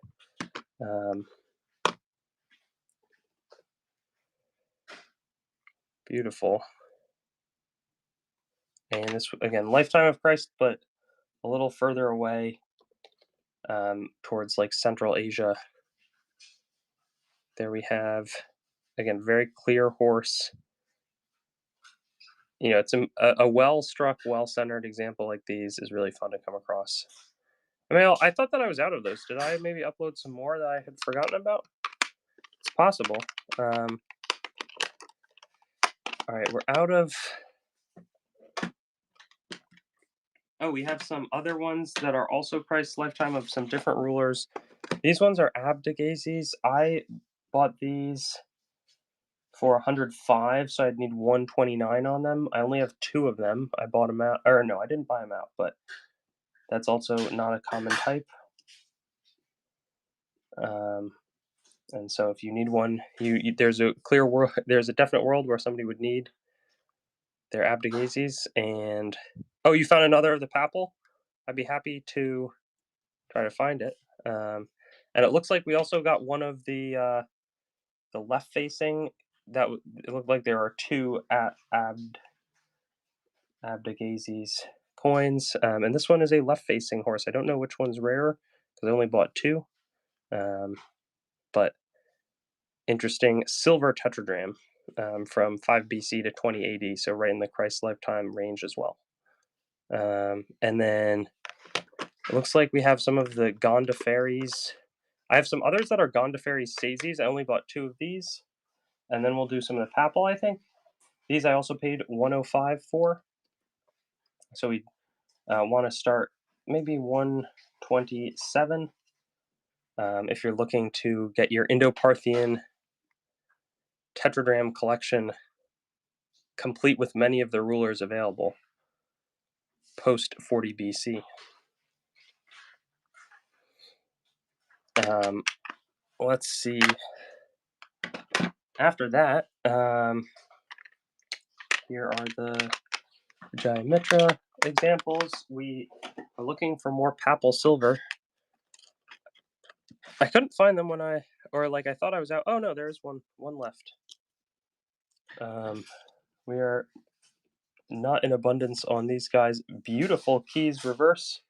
Beautiful. And this, again, Lifetime of Christ, but a little further away towards like Central Asia. There we have, again, very clear horse. It's a well-struck, well-centered example like these is really fun to come across. I thought that I was out of those. Did I maybe upload some more that I had forgotten about? It's possible. All right, we're out of Oh, we have some other ones that are also priced lifetime of some different rulers. These ones are Abdegazis. I bought these for 105, so I'd need 129 on them. I only have 2 of them. I bought them out, or no, I didn't buy them out, but that's also not a common type. Um, and so if you need one, there's a clear world, there's a definite world where somebody would need their Abdegazis. And oh, you found another of the Papal? I'd be happy to try to find it. And it looks like we also got one of the left facing. It looked like there are 2 at Abdegazis coins, and this one is a left facing horse. I don't know which one's rare because I only bought 2, but interesting silver tetradrachm from 5 BC to 20 AD, so right in the Christ lifetime range as well. And then it looks like we have some of the Gondophares. I have some others that are Gondophares Sazes. I only bought 2 of these, and then we'll do some of the Papal, I think. These I also paid 105 for, so we want to start maybe 127 if you're looking to get your Indo-Parthian tetradrachm collection complete with many of the rulers available post 40 BC. Let's see. After that, here are the Jaya Mitra examples. We are looking for more Papal silver. I couldn't find them when I thought I was out. Oh no, there's one left. We are not in abundance on these guys. Beautiful keys reverse.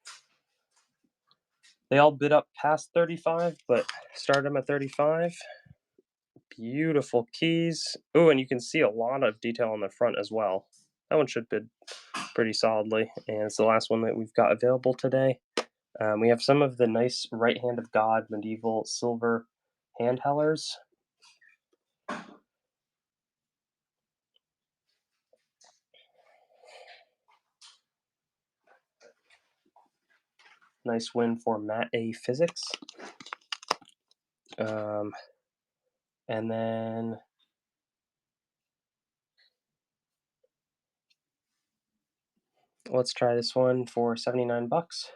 They all bid up past 35, but start them at 35. Beautiful keys. Oh, and you can see a lot of detail on the front as well. That one should bid pretty solidly, and it's the last one that we've got available today. We have some of the nice Right Hand of God medieval silver handhellers. Nice win for Matt A. Physics. And then let's try this one for 79 bucks.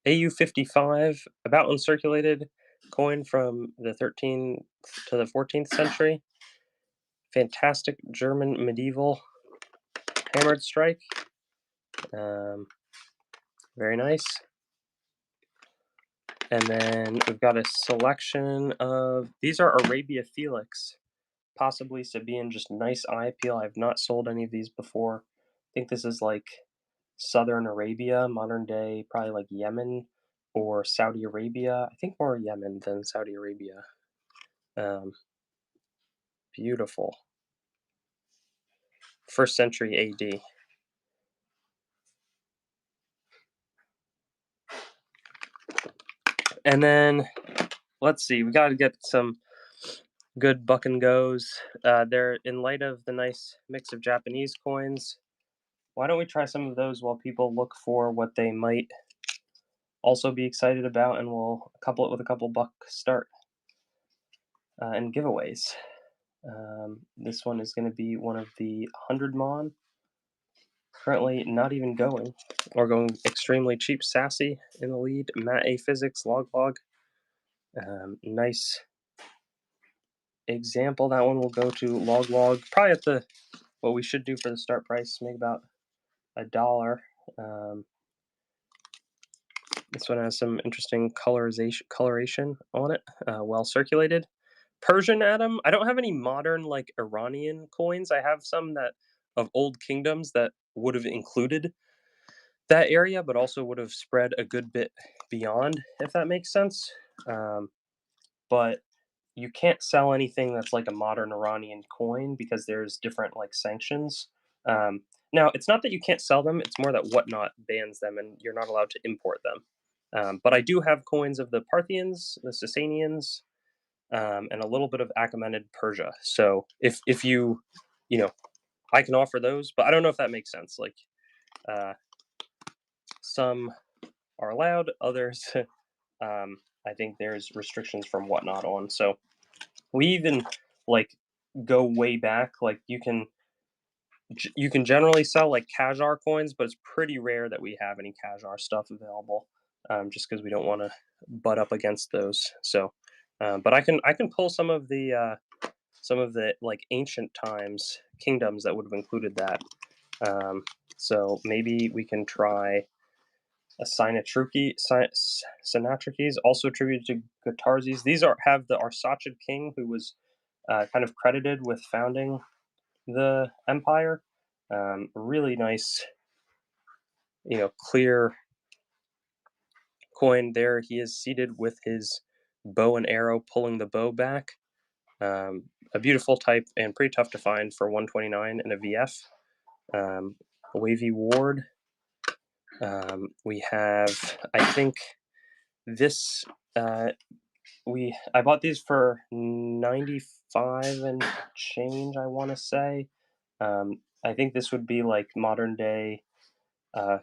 AU55, about uncirculated coin from the 13th to the 14th century. Fantastic German medieval hammered strike. Very nice. And then we've got a selection of, these are Arabia Felix, possibly Sabaean, just nice eye appeal. I've not sold any of these before. I think this is like Southern Arabia, modern day, probably like Yemen or Saudi Arabia. I think more Yemen than Saudi Arabia. Beautiful. 1st century AD. And then, let's see, we got to get some good buck and goes. They're, in light of the nice mix of Japanese coins, why don't we try some of those while people look for what they might also be excited about, and we'll couple it with a couple buck start and giveaways. This one is going to be one of the 100 Mon. Currently not even going, or going extremely cheap. Sassy in the lead. Matt A. Physics, Log. Nice example. That one will go to Log. Probably at the, what we should do for the start price, make about $1. This one has some interesting coloration on it. Well circulated. Persian Atom. I don't have any modern like Iranian coins. I have some that of old kingdoms that would have included that area, but also would have spread a good bit beyond, if that makes sense. But you can't sell anything that's like a modern Iranian coin because there's different like sanctions. Now, it's not that you can't sell them; it's more that Whatnot bans them, and you're not allowed to import them. But I do have coins of the Parthians, the Sasanians, and a little bit of Achaemenid Persia. So if you, I can offer those, but I don't know if that makes sense. Like, some are allowed, others, I think there's restrictions from whatnot on. So we even like go way back. Like you can generally sell like Kazar coins, but it's pretty rare that we have any Kazar stuff available, just because we don't want to butt up against those. So, but I can pull some of the like ancient times kingdoms that would have included that. Um, so maybe we can try a Sinatrikes, also attributed to Gatarzes. These have the Arsacid king who was kind of credited with founding the empire. Really nice, clear coin there. He is seated with his bow and arrow, pulling the bow back. A beautiful type and pretty tough to find for 129 and a VF. Wavy Ward. We have, I think, this. I bought these for 95 and change. I want to say. I think this would be like modern day.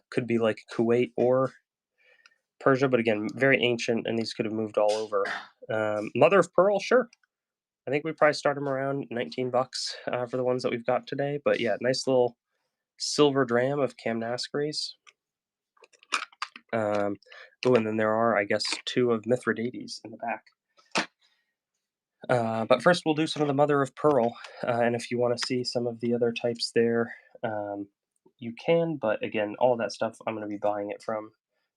Could be like Kuwait or Persia, but again, very ancient, and these could have moved all over. Mother of Pearl, sure. I think we probably start them around 19 bucks for the ones that we've got today. But yeah, nice little silver dram of Camnascaries. And then there are, I guess, 2 of Mithridates in the back. But first, we'll do some of the Mother of Pearl, and if you want to see some of the other types there, you can. But again, all of that stuff, I'm going to be buying it from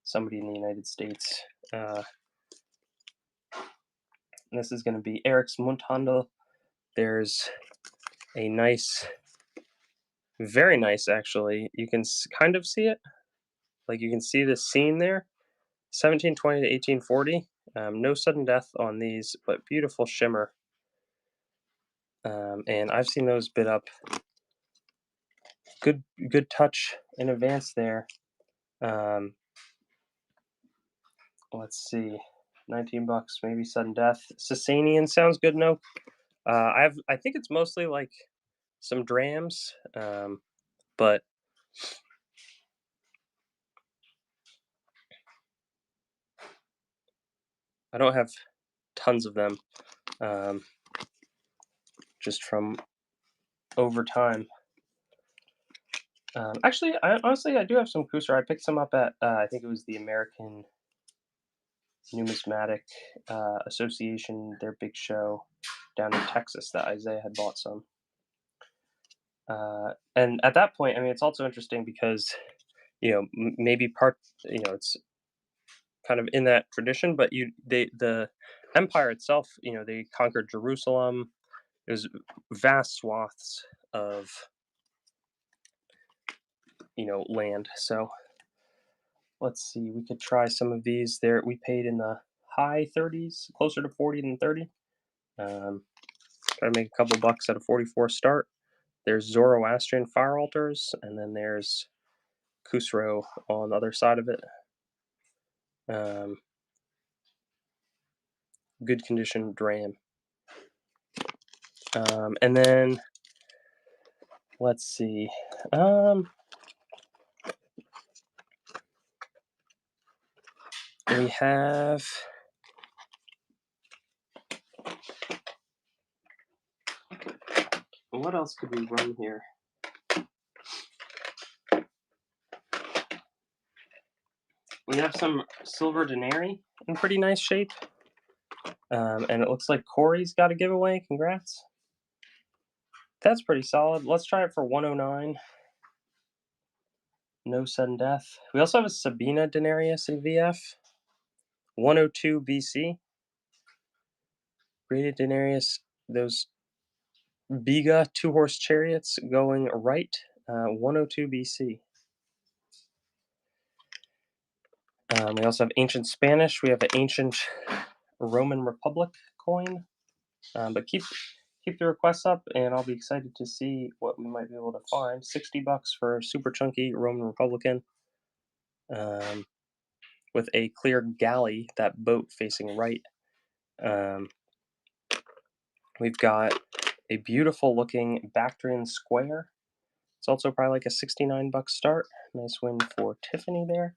somebody in the United States. And this is going to be Eric's Mundhandel. There's a nice, very nice actually. You can kind of see it. Like you can see the scene there. 1720 to 1840. No sudden death on these, but beautiful shimmer. And I've seen those bid up. Good touch in advance there. Let's see. 19 bucks, maybe sudden death. Sasanian sounds good, no? I think it's mostly like some drams, but I don't have tons of them, just from over time. Actually, honestly, I do have some Kusar. I picked some up at, I think it was the American Numismatic Association, their big show down in Texas, that Isaiah had bought some. And at that point, I mean, it's also interesting because, maybe it's kind of in that tradition, but the empire itself, they conquered Jerusalem. There's vast swaths of, land. So let's see, we could try some of these there. We paid in the high 30s, closer to 40 than 30. Try to make a couple bucks at a 44 start. There's Zoroastrian fire altars, and then there's Khusro on the other side of it. Good condition dram. And then let's see. We have what else could we run here? We have some silver denarii in pretty nice shape. And it looks like Corey's got a giveaway. Congrats. That's pretty solid. Let's try it for 109. No sudden death. We also have a Sabina Denarius in VF. 102 BC. Rated Denarius. Those Biga 2-horse chariots going right. 102 BC. We also have ancient Spanish. We have an ancient Roman Republic coin. But keep the requests up, and I'll be excited to see what we might be able to find. 60 bucks for super chunky Roman Republican, with a clear galley, that boat facing right. We've got a beautiful looking Bactrian square. It's also probably like a 69 buck start. Nice win for Tiffany there.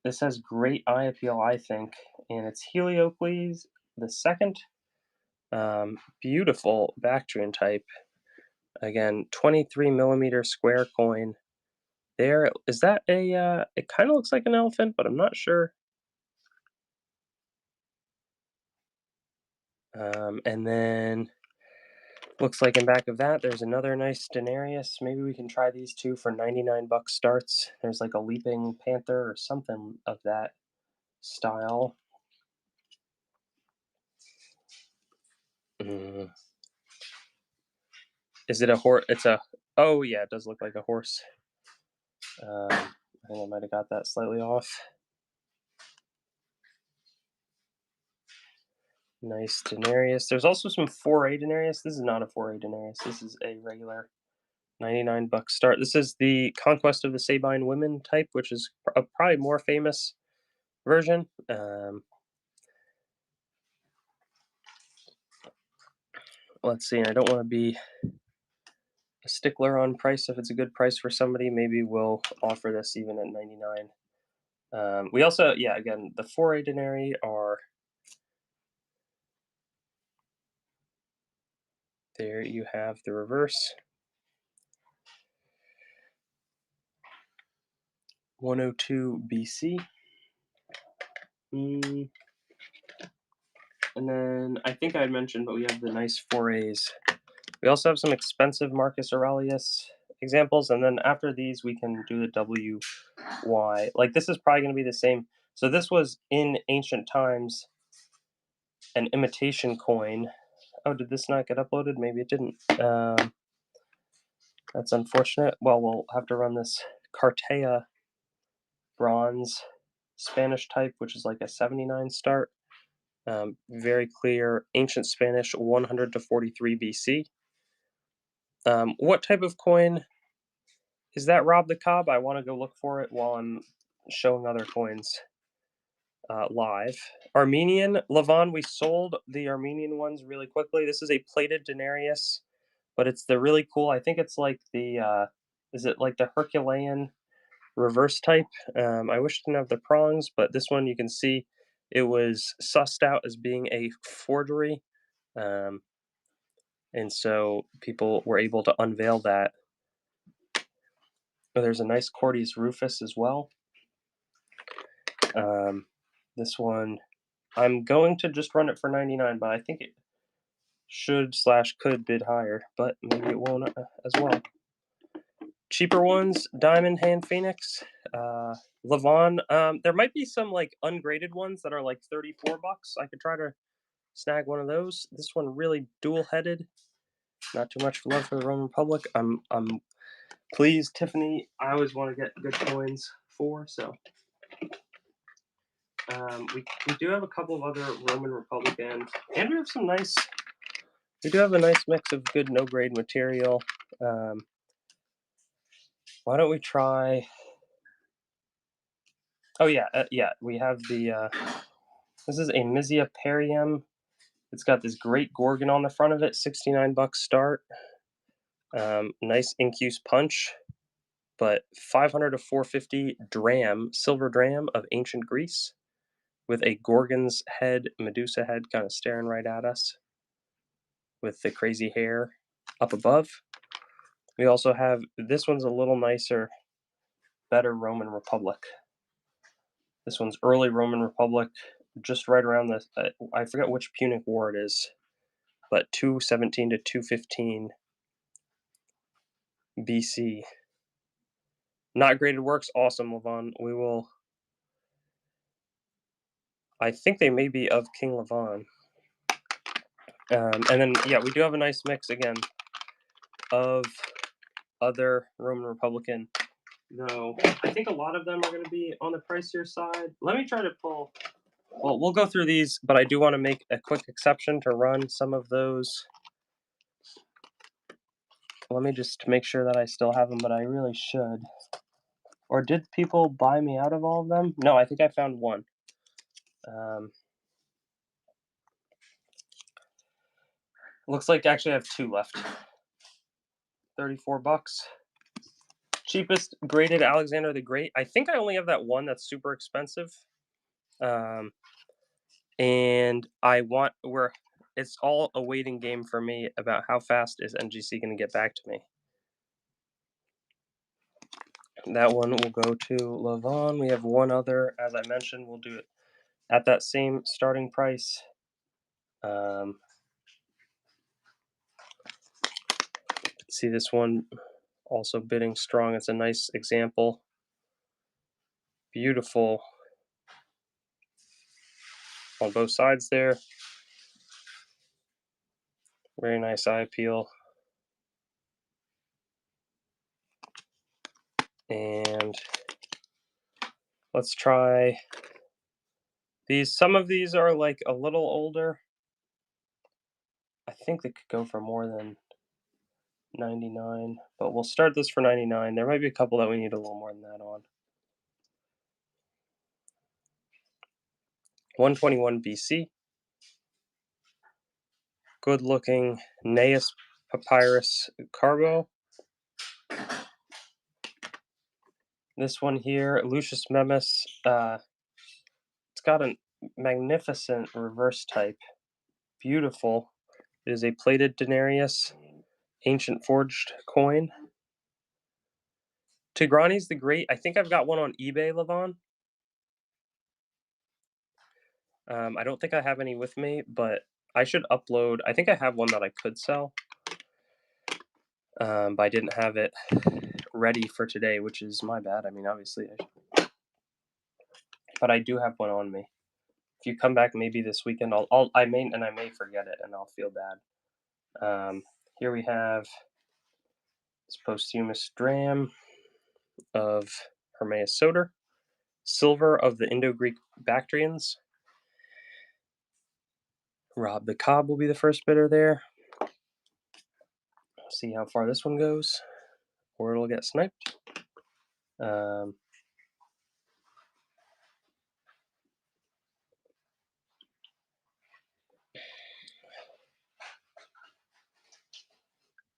This has great eye appeal, I think, and it's Heliocles the second. Beautiful Bactrian type. Again, 23 millimeter square coin. There is that a. It kind of looks like an elephant, but I'm not sure. And then looks like in back of that, there's another nice Denarius. Maybe we can try these two for 99 bucks starts. There's like a leaping panther or something of that style. Mm. Is it a horse? It's a. Oh yeah, it does look like a horse. I think I might have got that slightly off. Nice Denarius. There's also some 4A Denarius. This is not a 4A Denarius. This is a regular 99 bucks start. This is the Conquest of the Sabine Women type, which is a probably more famous version. Let's see. I don't want to be a stickler on price. If it's a good price for somebody, maybe we'll offer this even at 99. We also, yeah, again, the 4A denarii are. There you have the reverse. 102 BC. And then I think I mentioned, but we have the nice 4As. We also have some expensive Marcus Aurelius examples, and then after these, we can do the WY. Like this is probably going to be the same. So this was in ancient times an imitation coin. Oh, did this not get uploaded? Maybe it didn't. That's unfortunate. Well, we'll have to run this Cartea bronze Spanish type, which is like a 79 start. Very clear ancient Spanish 100 to 43 BC. What type of coin is that, Rob the Cobb? I want to go look for it while I'm showing other coins live. Armenian, Levon, we sold the Armenian ones really quickly. This is a plated Denarius, but it's the really cool, I think it's like the, is it like the Herculean reverse type? I wish it didn't have the prongs, but this one you can see it was sussed out as being a forgery. And so people were able to unveil that. There's a nice Cordius Rufus as well. This one, I'm going to just run it for 99, but I think it should/could bid higher, but maybe it won't as well. Cheaper ones, Diamond Hand Phoenix, Levon. There might be some like ungraded ones that are like 34 bucks. I could try to snag one of those. This one really dual-headed. Not too much love for the Roman Republic. I'm pleased, Tiffany. I always want to get good coins for, so. We do have a couple of other Roman Republic and we have some nice. We do have a nice mix of good no grade material. Why don't we try? Oh yeah, we have the. This is a Mysia Perium. It's got this great Gorgon on the front of it. 69 bucks start. Nice Incuse punch, but 500 to 450 dram, silver dram of ancient Greece, with a Gorgon's head, Medusa head, kind of staring right at us, with the crazy hair up above. We also have, this one's a little nicer, better Roman Republic. This one's early Roman Republic, just right around the, I forget which Punic War it is, but 217 to 215 BC. Not graded works, awesome, Levon. We will, I think they may be of King Levon. And then, yeah, we do have a nice mix, again, of other Roman Republican. No, I think a lot of them are going to be on the pricier side. Let me try to pull. Well, we'll go through these, but I do want to make a quick exception to run some of those. Let me just make sure that I still have them, but I really should. Or did people buy me out of all of them? No, I think I found one. Looks like actually I have two left. 34 bucks. cheapest graded Alexander the Great. I think I only have that one that's super expensive. And it's all a waiting game for me about how fast is NGC going to get back to me. That one will go to Levon. We have one other, as I mentioned, we'll do it at that same starting price. See this one also bidding strong. It's a nice example. Beautiful on both sides there. Very nice eye appeal. And let's try these. Some of these are like a little older. I think they could go for more than 99, but we'll start this for 99. There might be a couple that we need a little more than that on. 121 BC. Good looking Gnaeus Papyrus Carbo. This one here, Lucius Memmis. It's got a magnificent reverse type. Beautiful. It is a plated denarius, ancient forged coin. Tigranes the Great. I think I've got one on eBay, Levon. I don't think I have any with me, but I should upload. I think I have one that I could sell, but I didn't have it ready for today, which is my bad. I mean, obviously, but I do have one on me. If you come back maybe this weekend, I may forget it and I'll feel bad. Here we have this posthumous dram of Hermaeus Soter, silver of the Indo-Greek Bactrians. Rob the Cobb will be the first bidder there. See how far this one goes, or it'll get sniped.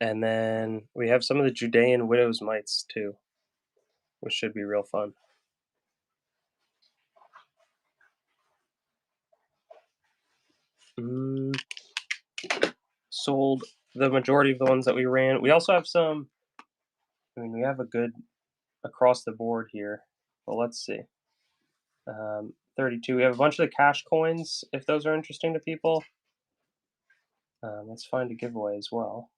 And then we have some of the Judean Widow's Mites too, which should be real fun. Sold the majority of the ones that we ran. We also have some, I mean, we have a good across the board here. Well, let's see. 32. We have a bunch of the cash coins, if those are interesting to people. Let's find a giveaway as well.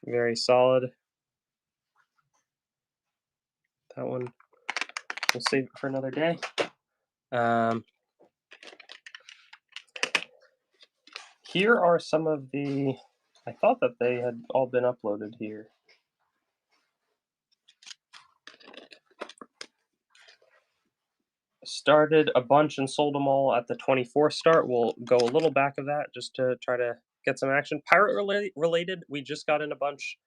Very solid. That one, we'll save it for another day. Here are some of the, I thought that they had all been uploaded here. Started a bunch and sold them all at the 24 start. We'll go a little back of that just to try to get some action. Pirate related, we just got in a bunch.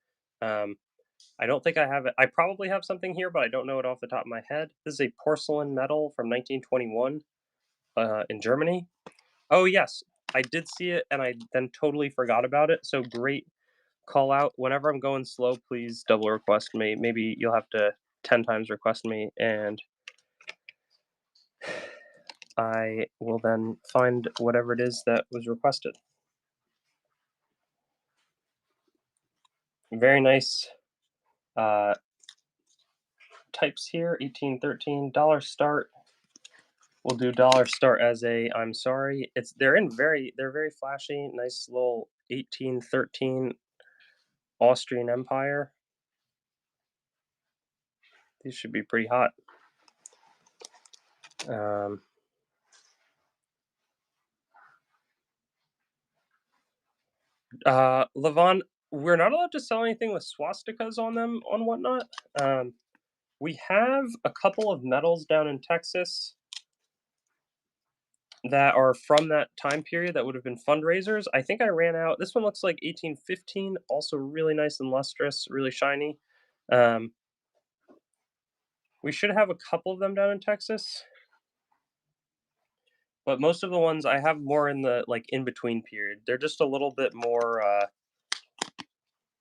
I don't think I have it. I probably have something here, but I don't know it off the top of my head. This is a porcelain medal from 1921 in Germany. Oh, yes, I did see it, and I then totally forgot about it. So great call out. Whenever I'm going slow, please double request me. Maybe you'll have to 10 times request me, and I will then find whatever it is that was requested. Very nice types here. 1813 dollar start. We'll do dollar start as a I'm sorry. They're very flashy. Nice little 1813 Austrian Empire. These should be pretty hot. Levon, we're not allowed to sell anything with swastikas on them on whatnot. We have a couple of medals down in Texas that are from that time period that would have been fundraisers. I think I ran out. This one looks like 1815, also really nice and lustrous, really shiny. We should have a couple of them down in Texas. But most of the ones I have more in the, like, in-between period. They're just a little bit more,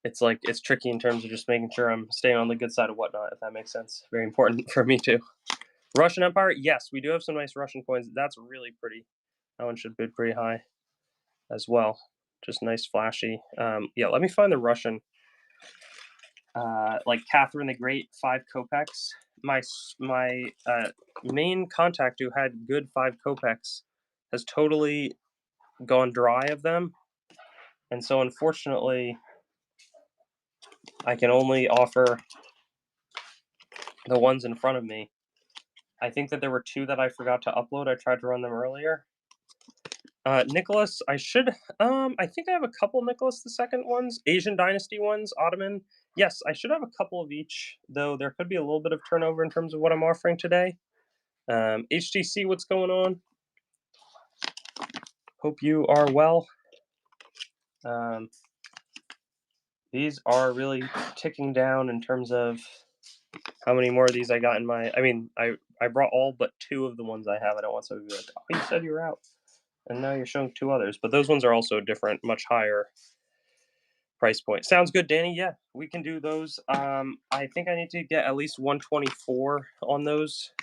it's like it's tricky in terms of just making sure I'm staying on the good side of whatnot, if that makes sense. Very important for me too. Russian Empire, yes, we do have some nice Russian coins. That's really pretty. That one should bid pretty high as well. Just nice, flashy. Yeah, let me find the Russian. Like Catherine the Great, 5 kopecks. My main contact who had good 5 kopecks has totally gone dry of them, and so unfortunately, I can only offer the ones in front of me. I think that there were 2 that I forgot to upload. I tried to run them earlier. Nicholas, I think I have a couple Nicholas II ones, Asian Dynasty ones, Ottoman. Yes, I should have a couple of each, though there could be a little bit of turnover in terms of what I'm offering today. HTC, what's going on? Hope you are well. Um, these are really ticking down in terms of how many more of these I got in my. I mean, I brought all but 2 of the ones I have. I don't want somebody to be like, oh, you said you were out, and now you're showing 2 others. But those ones are also different, much higher price point. Sounds good, Danny. Yeah, we can do those. I think I need to get at least 124 on those.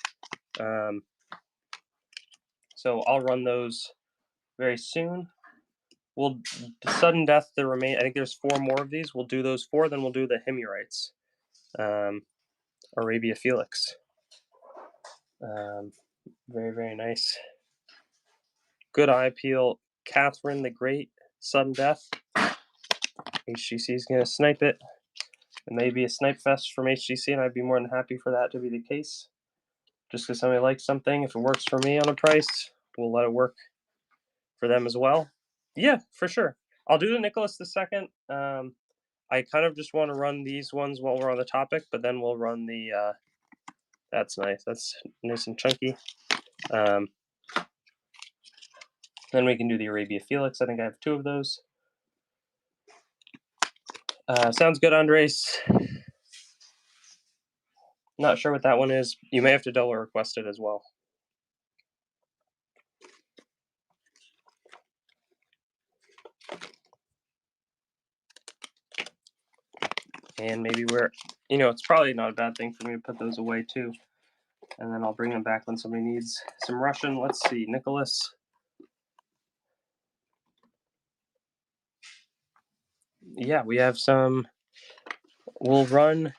So I'll run those very soon. We'll sudden death the remain. I think there's 4 more of these. We'll do those 4. Then we'll do the Himyarites, Arabia Felix. Very, very nice. Good eye peel. Catherine the Great, sudden death. HGC is going to snipe it. It may be a snipe fest from HGC, and I'd be more than happy for that to be the case. Just because somebody likes something, if it works for me on a price, we'll let it work for them as well. Yeah, for sure. I'll do the Nicholas II. I kind of just want to run these ones while we're on the topic, but then we'll run the. That's nice. That's nice and chunky. Then we can do the Arabia Felix. I think I have 2 of those. Sounds good, Andres. Not sure what that one is. You may have to double request it as well. And maybe it's probably not a bad thing for me to put those away too. And then I'll bring them back when somebody needs some Russian. Let's see, Nicholas. Yeah, we have some. We'll run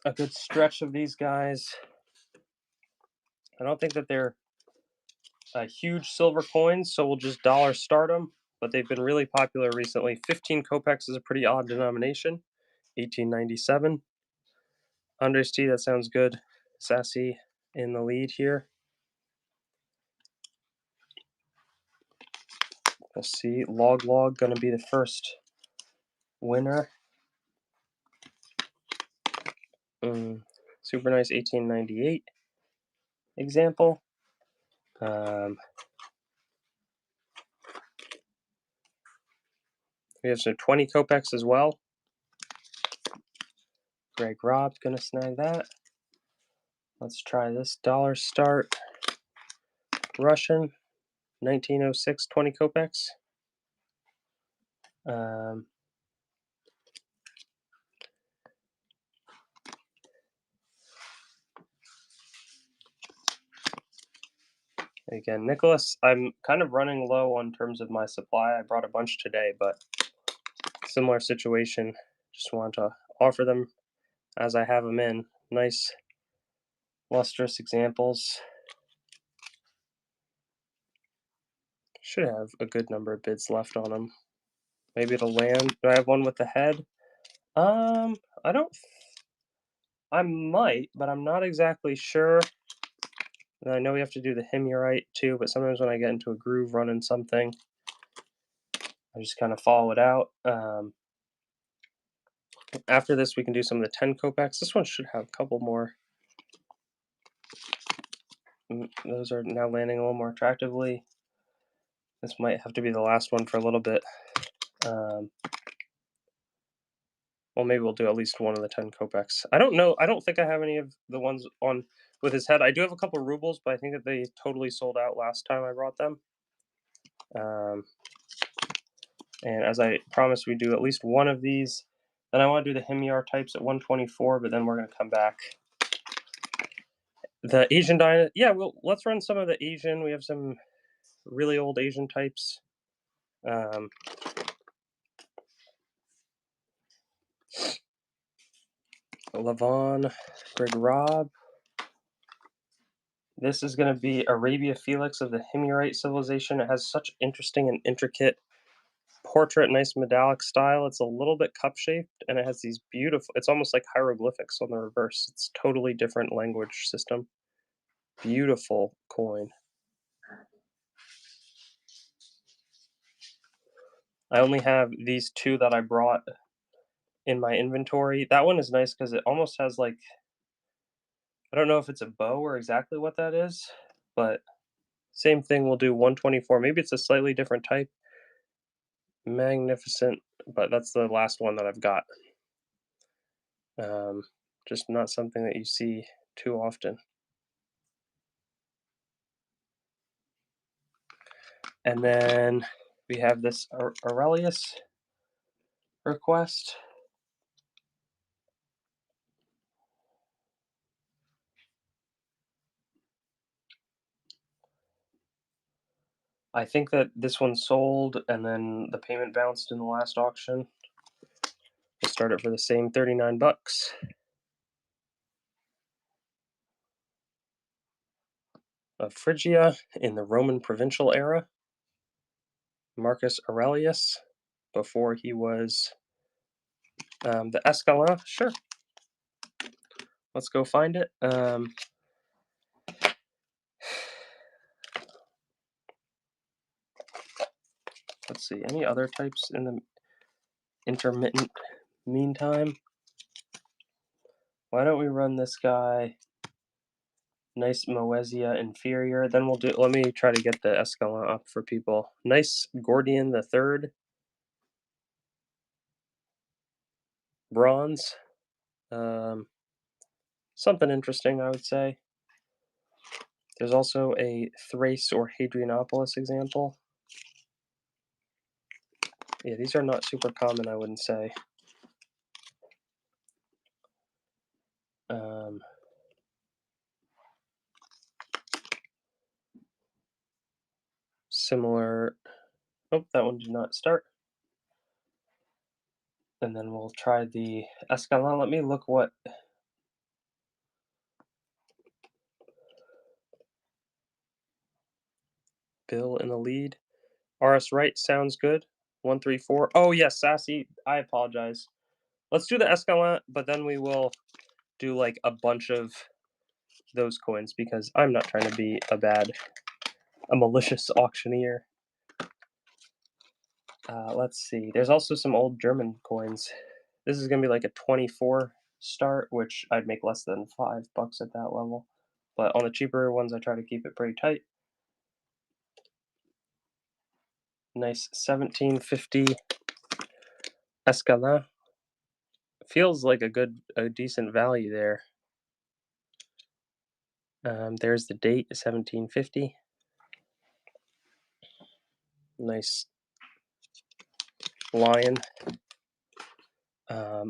a good stretch of these guys. I don't think that they're huge silver coins, so we'll just dollar start them. But they've been really popular recently. 15 kopecks is a pretty odd denomination. 1897. Andres T, that sounds good. Sassy in the lead here. Let's see, Log going to be the first winner. Super nice 1898 example. We have some 20 kopecks as well. Greg Rob's going to snag that. Let's try this dollar start Russian 1906 20 kopecks. Again, Nicholas, I'm kind of running low on terms of my supply. I brought a bunch today, but similar situation. Just want to offer them as I have them in. Nice, lustrous examples. Should have a good number of bids left on them. Maybe it'll land. Do I have one with the head? I don't. I might, but I'm not exactly sure. And I know we have to do the Himyarite too, but sometimes when I get into a groove running something, I just kind of follow it out. After this, we can do some of the 10 kopecks. This one should have a couple more. Those are now landing a little more attractively. This might have to be the last one for a little bit. Well, maybe we'll do at least one of the 10 kopecks. I don't know. I don't think I have any of the ones on with his head. I do have a couple rubles, but I think that they totally sold out last time I brought them. And as I promised, we do at least one of these. Then I want to do the Himyar types at 124, but then we're going to come back. The Asian dynasty, yeah, well, let's run some of the Asian. We have some really old Asian types. Levon, Greg Robb. This is going to be Arabia Felix of the Himyarite civilization. It has such interesting and intricate portrait, nice medallic style. It's a little bit cup-shaped, and it has these beautiful, it's almost like hieroglyphics on the reverse. It's totally different language system. Beautiful coin. I only have these two that I brought in my inventory. That one is nice because it almost has like, I don't know if it's a bow or exactly what that is, but same thing, we'll do 124. Maybe it's a slightly different type. Magnificent, but that's the last one that I've got. Just not something that you see too often. And then we have this Aurelius request. I think that this one sold and then the payment bounced in the last auction. We'll start it for the same 39 bucks. Of Phrygia in the Roman provincial era. Marcus Aurelius, before he was the Escalon. Sure. Let's go find it. Let's see, any other types in the intermittent meantime? Why don't we run this guy? Nice Moesia inferior. Then we'll do, let me try to get the Escalon up for people. Nice Gordian the Third. Bronze. Something interesting, I would say. There's also a Thrace or Hadrianopolis example. Yeah, these are not super common, I wouldn't say. Similar. Oh, that one did not start. And then we'll try the Escalon. Let me look what Bill in the lead. RS Wright sounds good. 134. Oh yes, Sassy. I apologize. Let's do the Escalon, but then we will do like a bunch of those coins because I'm not trying to be a malicious auctioneer. Let's see. There's also some old German coins. This is gonna be like a 24 start, which I'd make less than $5 at that level. But on the cheaper ones, I try to keep it pretty tight. Nice 1750 Escalon. Feels like a decent value there. There's the date, 1750. Nice lion.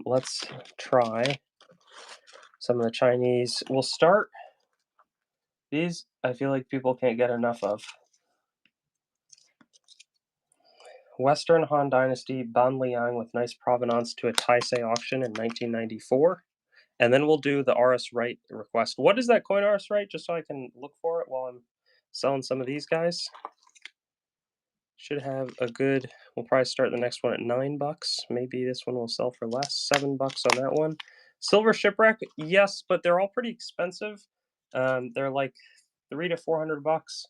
Let's try some of the Chinese. We'll start. These, I feel like people can't get enough of. Western Han Dynasty, Ban Liang with nice provenance to a Taisei auction in 1994. And then we'll do the RS Wright request. What is that coin, RS Wright? Just so I can look for it while I'm selling some of these guys. Should have a good, we'll probably start the next one at $9. Maybe this one will sell for less, $7 on that one. Silver Shipwreck, yes, but they're all pretty expensive. They're like $300 to $400,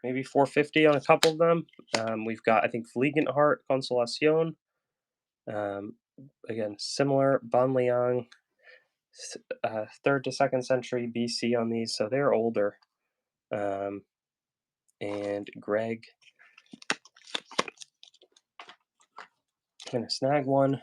maybe $450 on a couple of them. We've got, I think, Fliegend Consolacion. Again, similar, Ban Liang, 3rd to 2nd century BC on these, so they're older. And Greg. I'm gonna snag one.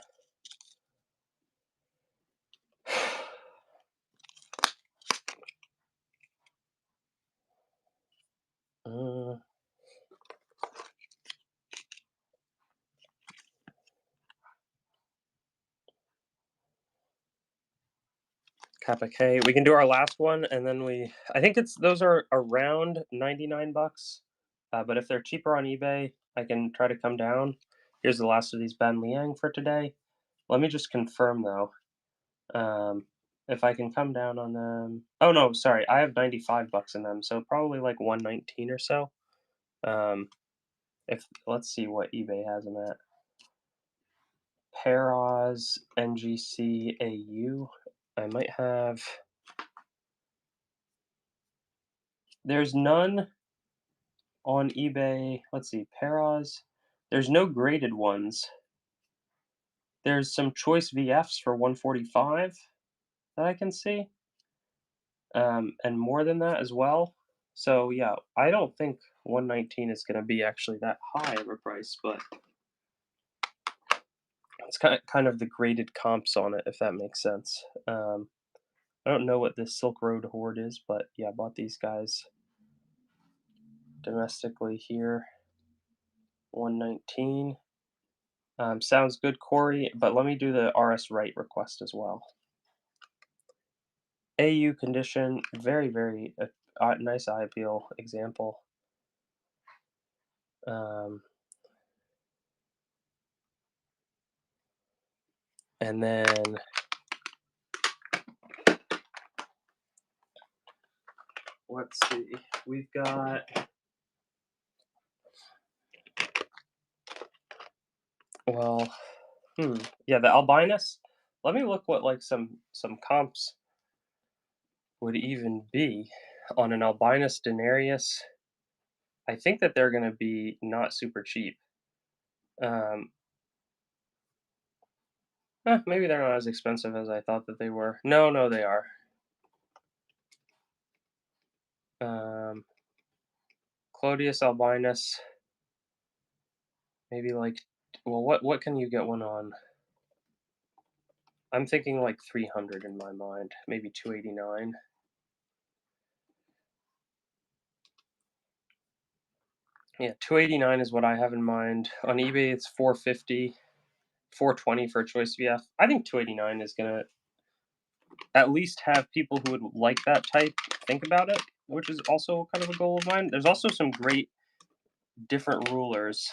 Kappa K. We can do our last one, and then I think those are around 99 bucks. But if they're cheaper on eBay, I can try to come down. Here's the last of these Ben Liang for today. Let me just confirm though. If I can come down on them. Oh no, sorry, I have 95 bucks in them, so probably like 119 or so. If let's see what eBay has them at. Peroz NGC AU. I might have. There's none on eBay. Let's see, Peroz. There's no graded ones. There's some choice VFs for 145 that I can see, and more than that as well. So yeah, I don't think 119 is going to be actually that high of a price, but it's kind of the graded comps on it, if that makes sense. I don't know what this Silk Road Horde is, but yeah, I bought these guys domestically here. 119. Sounds good, Corey, but let me do the RS Wright request as well. AU condition, very, very nice eye appeal example. And then let's see, we've got yeah, the Albinus. Let me look what like some comps would even be on an Albinus Denarius. I think that they're going to be not super cheap. Maybe they're not as expensive as I thought that they were. No, they are. Clodius Albinus. Maybe like, well, what can you get one on? I'm thinking like 300 in my mind, maybe 289. Yeah, 289 is what I have in mind. On eBay, it's 450, 420 for a choice VF. I think 289 is gonna at least have people who would like that type think about it, which is also kind of a goal of mine. There's also some great different rulers.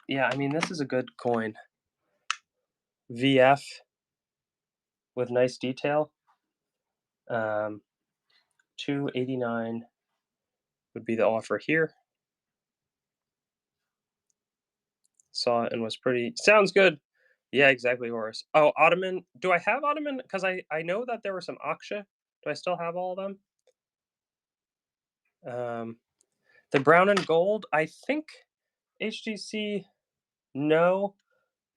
Yeah, I mean, this is a good coin. VF with nice detail. 289 would be the offer here. Saw it and was pretty. Sounds good. Yeah, exactly, Horace. Oh, Ottoman. Do I have Ottoman? Because I know that there were some Aksha. Do I still have all of them? The brown and gold. I think HGC. No,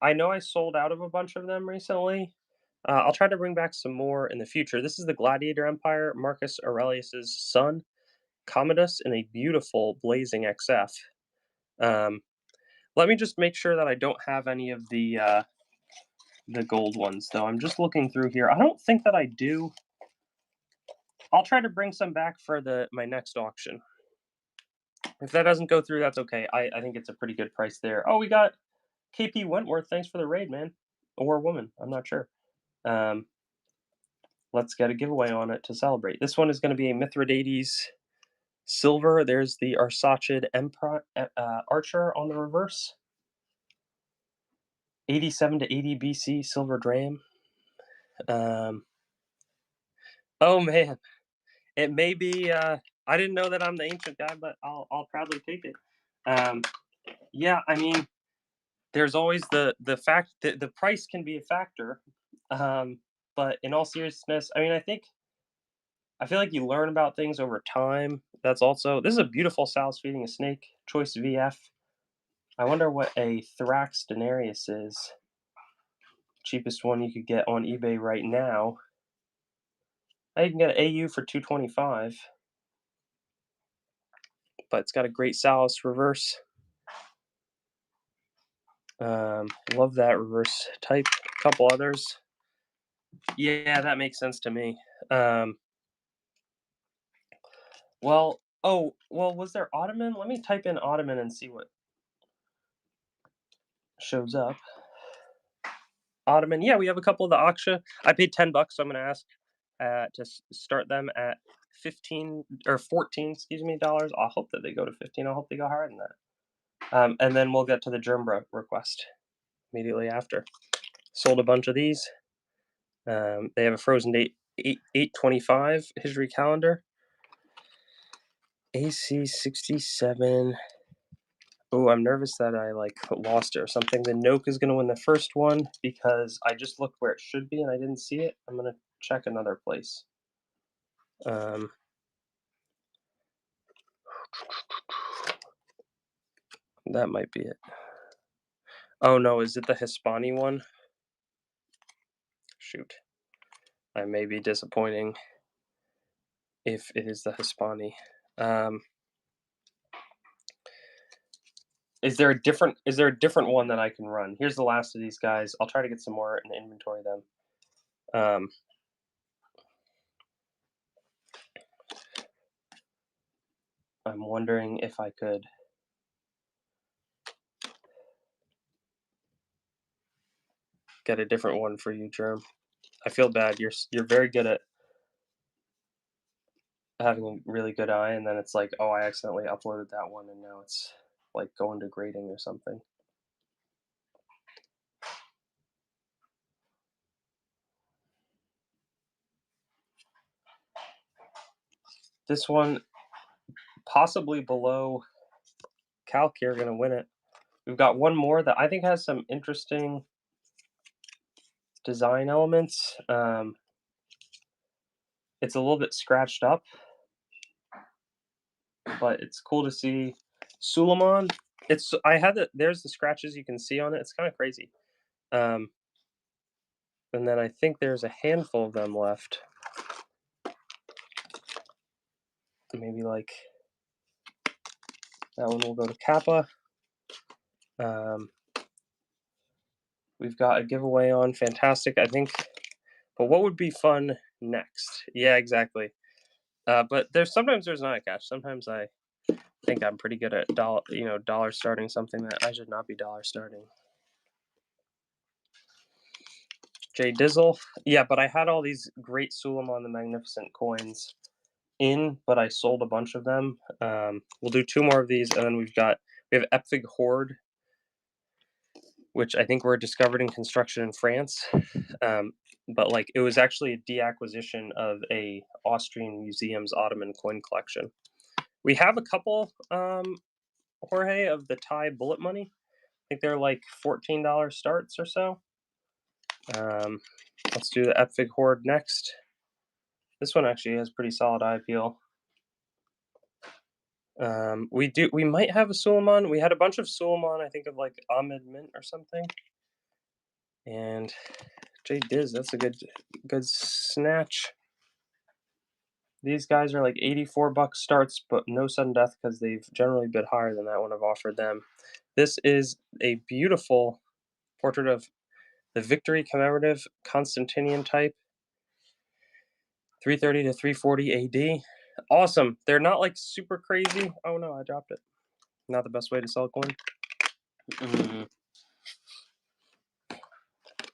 I know I sold out of a bunch of them recently. I'll try to bring back some more in the future. This is the Gladiator Empire, Marcus Aurelius's son, Commodus, in a beautiful blazing XF. Let me just make sure that I don't have any of the gold ones, though. I'm just looking through here. I don't think that I do. I'll try to bring some back for my next auction. If that doesn't go through, that's okay. I think it's a pretty good price there. Oh, we got KP Wentworth. Thanks for the raid, man. Or woman. I'm not sure. Let's get a giveaway on it to celebrate. This one is going to be a Mithridates silver. There's the Arsacid Archer on the reverse. 87 to 80 BC silver dram. Oh man, it may be. I didn't know that I'm the ancient guy, but I'll proudly take it. Yeah, I mean, there's always the fact that the price can be a factor, but in all seriousness, I mean, I feel like you learn about things over time. This is a beautiful Sal's feeding a snake choice VF. I wonder what a Thrax Denarius is. Cheapest one you could get on eBay right now. I can get an AU for 225, but it's got a great Salus reverse. Love that reverse type. A couple others. Yeah, that makes sense to me. Well, was there Ottoman? Let me type in Ottoman and see what shows up. Ottoman. Yeah, we have a couple of the Aksha. I paid $10, so I'm gonna ask to start them at 15 or 14, excuse me, dollars. I hope that they go to 15. I hope they go higher than that. And then we'll get to the Germbra request immediately after. Sold a bunch of these. They have a frozen date 8/25 Hijri calendar. AC67. Oh, I'm nervous that I lost it or something. The Noke is gonna win the first one because I just looked where it should be and I didn't see it. I'm gonna check another place. That might be it. Oh no, is it the Hispani one? Shoot. I may be disappointing if it is the Hispani. Is there a different one that I can run? Here's the last of these guys. I'll try to get some more and inventory them. I'm wondering if I could get a different one for you, Germ. I feel bad. You're very good at having a really good eye, and then it's like, oh, I accidentally uploaded that one, and now it's like going to grading or something. This one, possibly below Calc, you're going to win it. We've got one more that I think has some interesting design elements. It's a little bit scratched up, but it's cool to see. Suleiman. There's the scratches you can see on it. It's kind of crazy. And then I think there's a handful of them left. Maybe like that one will go to Kappa. We've got a giveaway on. Fantastic, I think. But what would be fun next? Yeah, exactly. But sometimes there's not a catch. Sometimes I think I'm pretty good at dollar starting something that I should not be dollar starting. Jay Dizzle. Yeah, but I had all these great Suleiman the Magnificent coins in, but I sold a bunch of them. We'll do two more of these, and then we have Epfig Horde, which I think were discovered in construction in France. But it was actually a deacquisition of a Austrian museum's Ottoman coin collection. We have a couple, Jorge, of the Thai bullet money. I think they're like $14 starts or so. Let's do the Epfig Horde next. This one actually has pretty solid eye appeal. We might have a Suleiman. We had a bunch of Suleiman, I think of like Ahmed Mint or something. And Jay Diz, that's a good snatch. These guys are like $84 starts, but no sudden death because they've generally bid higher than that when I've offered them. This is a beautiful portrait of the Victory commemorative Constantinian type, 330 to 340 AD. Awesome. They're not like super crazy. Oh no, I dropped it. Not the best way to sell a coin.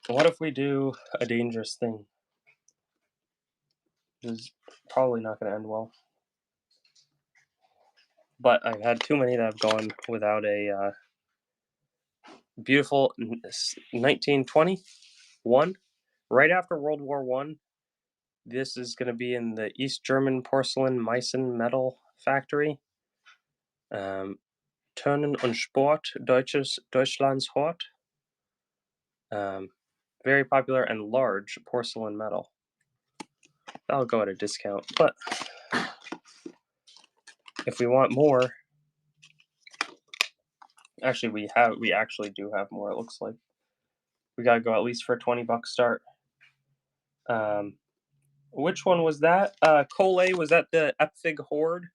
What if we do a dangerous thing? Which is probably not going to end well. But I've had too many that have gone without a beautiful 1921, right after World War I. This is going to be in the East German porcelain Meissen metal factory. Turnen und Sport, Deutschlands Hort. Very popular and large porcelain metal. That'll go at a discount, but if we want more, actually we actually do have more. It looks like we gotta go at least for a $20 start. Which one was that? Cole, was that the Epfig Horde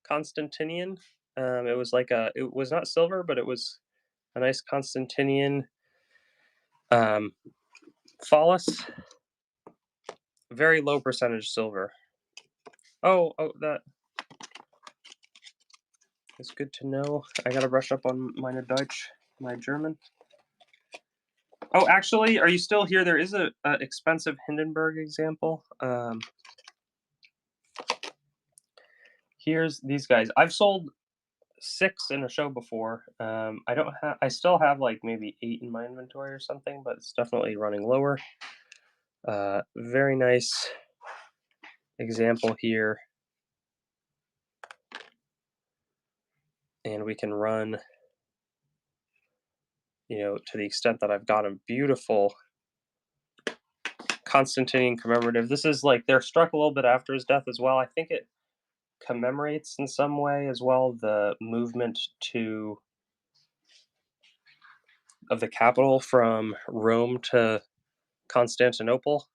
Constantinian? It was it was not silver, but it was a nice Constantinian phallus. Very low percentage silver. Oh, that is good to know. I gotta brush up on meine Deutsch, my German. Oh, actually, are you still here? There is a expensive Hindenburg example. Here's these guys. I've sold 6 in a show before. I still have, like, maybe 8 in my inventory or something, but it's definitely running lower. Very nice example here. And we can run, to the extent that I've got a beautiful Constantine commemorative. This is like they're struck a little bit after his death as well. I think it commemorates in some way as well the movement of the capital from Rome to Constantinople.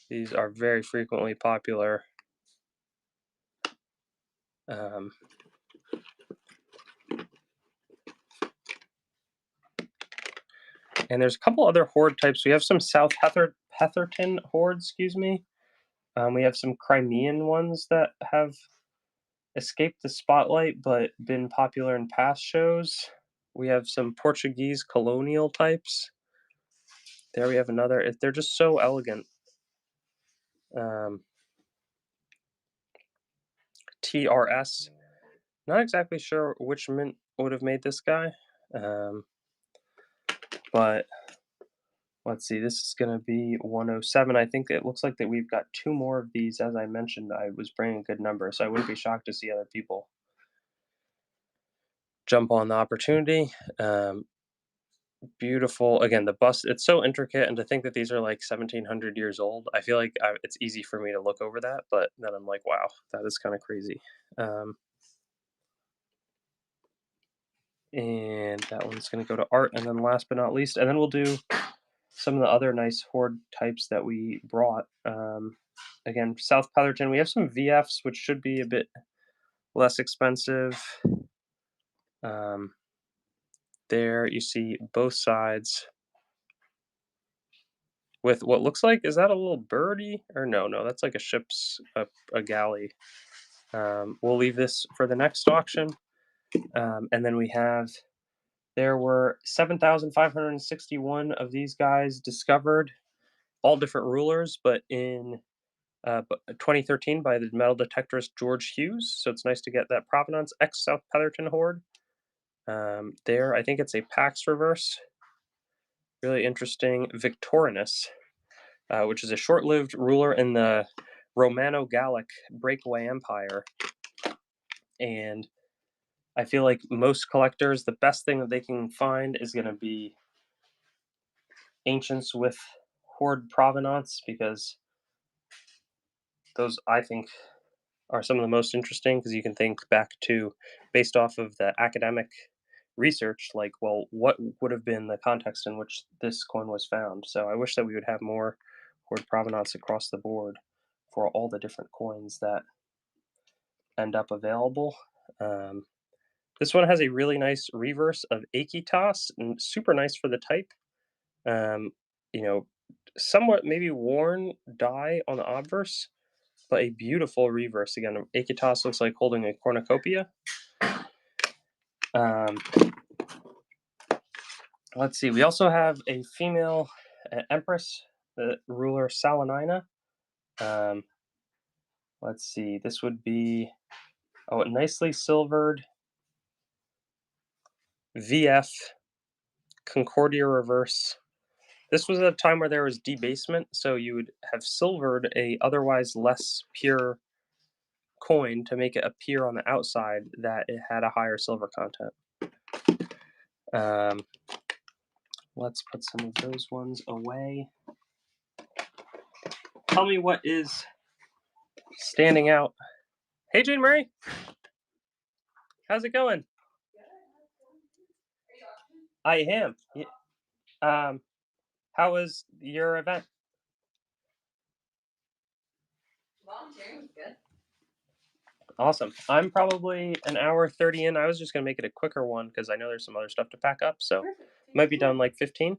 These are very frequently popular. Um, and there's a couple other hoard types. We have some South Petherton hoards, excuse me. We have some Crimean ones that have escaped the spotlight but been popular in past shows. We have some Portuguese colonial types. There we have another. They're just so elegant. TRS. Not exactly sure which mint would have made this guy. But let's see, this is going to be 107. I think it looks like that we've got 2 more of these. As I mentioned, I was bringing a good number, so I wouldn't be shocked to see other people jump on the opportunity. Beautiful. Again, the bust, it's so intricate, and to think that these are like 1700 years old, I feel like it's easy for me to look over that, but then I'm like, wow, that is kind of crazy. And that one's going to go to Art, and then last but not least, and then we'll do some of the other nice hoard types that we brought. Again, South Petherton, we have some VFs, which should be a bit less expensive. There you see both sides with what looks like, is that a little birdie? Or no, that's like a ship's, a galley. We'll leave this for the next auction. And then there were 7,561 of these guys discovered, all different rulers, but in 2013 by the metal detectorist George Hughes. So it's nice to get that provenance. Ex South Petherton hoard. There, I think it's a Pax reverse. Really interesting. Victorinus, which is a short-lived ruler in the Romano-Gallic breakaway empire. And I feel like most collectors, the best thing that they can find is going to be ancients with hoard provenance, because those, I think, are some of the most interesting, because you can think back to, based off of the academic research, like, well, what would have been the context in which this coin was found? So I wish that we would have more hoard provenance across the board for all the different coins that end up available. This one has a really nice reverse of Akitas, and super nice for the type. You know, somewhat maybe worn die on the obverse, but a beautiful reverse. Again, Akitas looks like holding a cornucopia. Let's see. We also have a female empress, the ruler Salanina. Let's see. This would be a nicely silvered VF Concordia reverse. This was a time where there was debasement, so you would have silvered a otherwise less pure coin to make it appear on the outside that it had a higher silver content. Let's put some of those ones away. Tell me what is standing out. Hey, Jane Marie. How's it going? I am. How was your event? Volunteering was good. Awesome. I'm probably an hour 30 in. I was just going to make it a quicker one because I know there's some other stuff to pack up. So might be done like 15.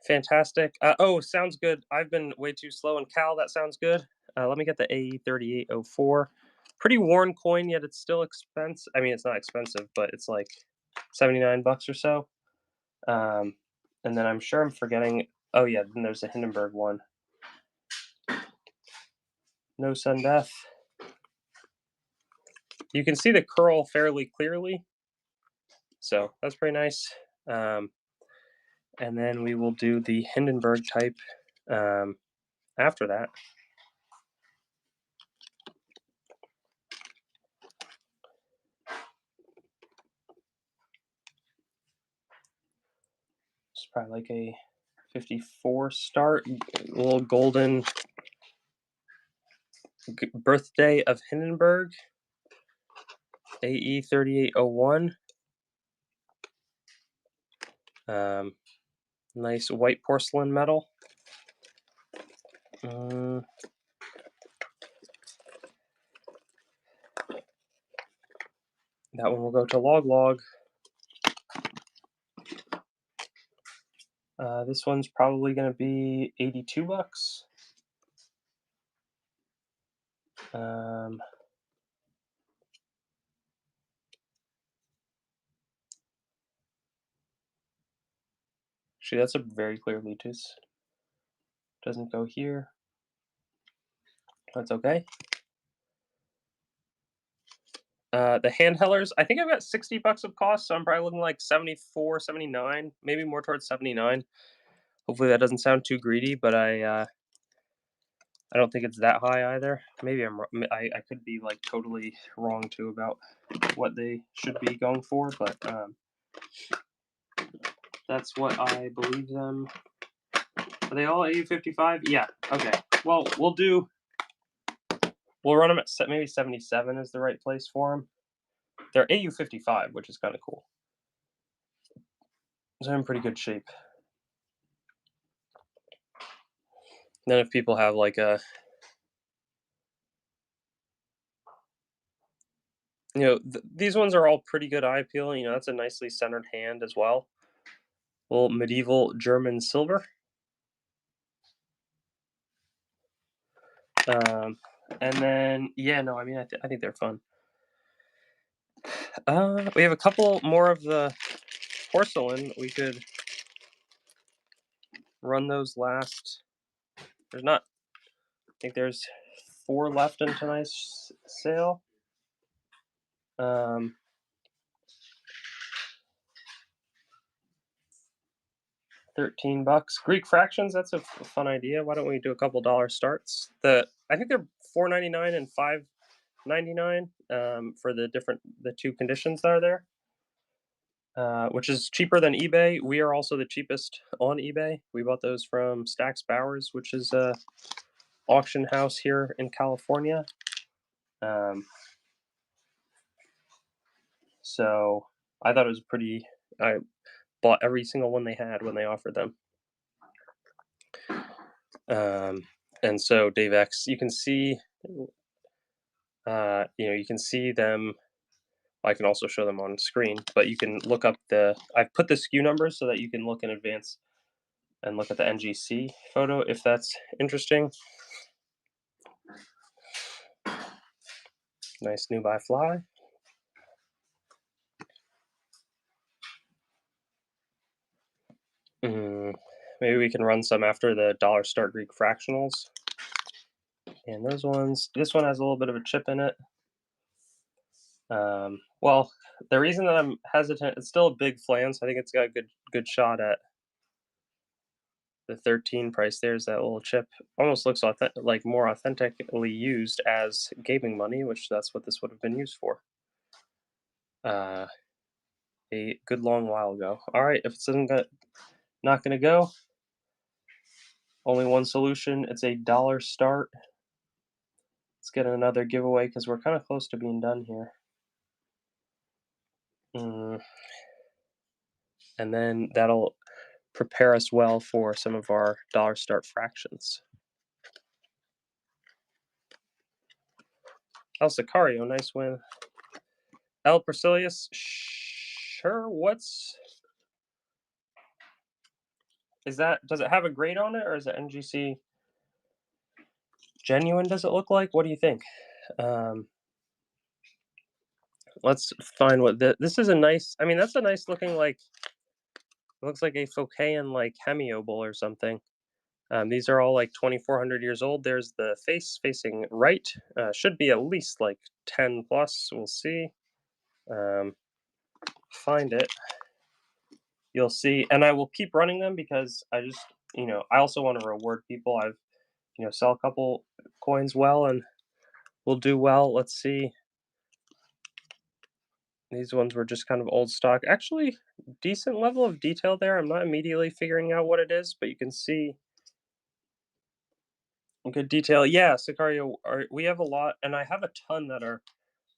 Fantastic. Oh, sounds good. I've been way too slow. And Cal, that sounds good. Let me get the AE3804. Pretty worn coin, yet it's still expensive. I mean, it's not expensive, but it's like $79 or so. And then I'm sure I'm forgetting. Oh yeah, then there's a Hindenburg one. No Sun Death. You can see the curl fairly clearly, so that's pretty nice. And then we will do the Hindenburg type after that. It's probably like a 54 start, a little golden birthday of Hindenburg, AE 3801. Nice white porcelain metal. That one will go to Log. This one's probably going to be $82. Actually, that's a very clear Leetus. Doesn't go here. That's okay. The handhellers, I think I've got $60 of cost, so I'm probably looking like 74, 79, maybe more towards 79. Hopefully that doesn't sound too greedy, but I don't think it's that high either. Maybe I could be like totally wrong too about what they should be going for, but that's what I believe them. Are they all AU55? Yeah. Okay. Well, we'll run them at maybe 77 is the right place for them. They're AU55, which is kind of cool. So they're in pretty good shape. Then if people have like a, these ones are all pretty good eye appeal. That's a nicely centered hand as well. Little medieval German silver. And then, I think they're fun. We have a couple more of the porcelain. We could run those last. I think there's 4 left in tonight's sale. $13. Greek fractions, that's a fun idea. Why don't we do a couple dollar starts? I think they're $4.99 and $5.99 for the 2 conditions that are there. Which is cheaper than eBay. We are also the cheapest on eBay. We bought those from Stack's Bowers, which is a auction house here in California. So I thought it was I bought every single one they had when they offered them. And so Dave X, you can see, you can see them. I can also show them on screen, but you can look up I've put the SKU numbers so that you can look in advance and look at the NGC photo if that's interesting. Nice new by Fly. Maybe we can run some after the dollar star Greek fractionals. And those ones, this one has a little bit of a chip in it. Well, the reason that I'm hesitant, it's still a big flan, so I think it's got a good shot at the 13 price. There's that little chip. Almost looks like more authentically used as gaming money, which that's what this would have been used for. A good long while ago. All right, if it's not going to go, only one solution. It's a dollar start. Let's get another giveaway because we're kind of close to being done here. And then that'll prepare us well for some of our dollar start fractions. El Sicario, nice win. El Persilius, sure. Does it have a grade on it, or is it NGC genuine? Does it look like? What do you think? Let's find what this is. That's a nice looking, like, It looks like a Phocaean, like, hemiobol or something. These are all, like, 2,400 years old. There's the face facing right. Should be at least, like, 10 plus. We'll see. Um, find it. You'll see. And I will keep running them because I just, I also want to reward people. I've, sell a couple coins well and we'll do well. Let's see. These ones were just kind of old stock. Actually, decent level of detail there. I'm not immediately figuring out what it is, but you can see good detail. Yeah, Sicario, we have a lot, and I have a ton that are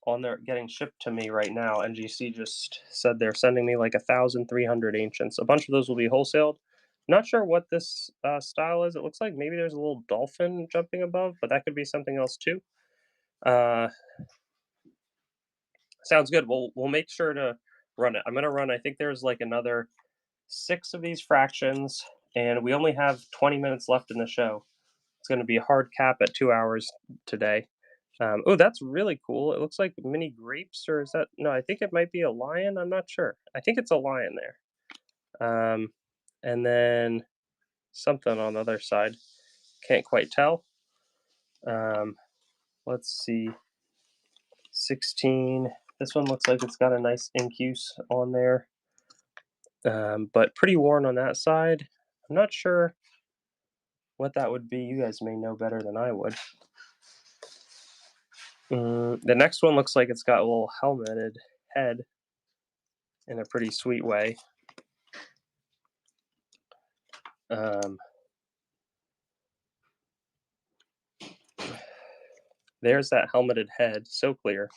on there getting shipped to me right now. NGC just said they're sending me like 1,300 ancients. A bunch of those will be wholesaled. Not sure what this style is. It looks like maybe there's a little dolphin jumping above, but that could be something else too. Uh, Sounds good. We'll make sure to run it. I'm gonna run. I think there's like another 6 of these fractions, and we only have 20 minutes left in the show. It's gonna be a hard cap at 2 hours today. Oh, that's really cool. It looks like mini grapes, or is that no? I think it might be a lion. I'm not sure. I think it's a lion there. And then something on the other side. Can't quite tell. Um, let's see. 16. This one looks like it's got a nice ink use on there, but pretty worn on that side. I'm not sure what that would be. You guys may know better than I would. The next one looks like it's got a little helmeted head in a pretty sweet way. There's that helmeted head, so clear.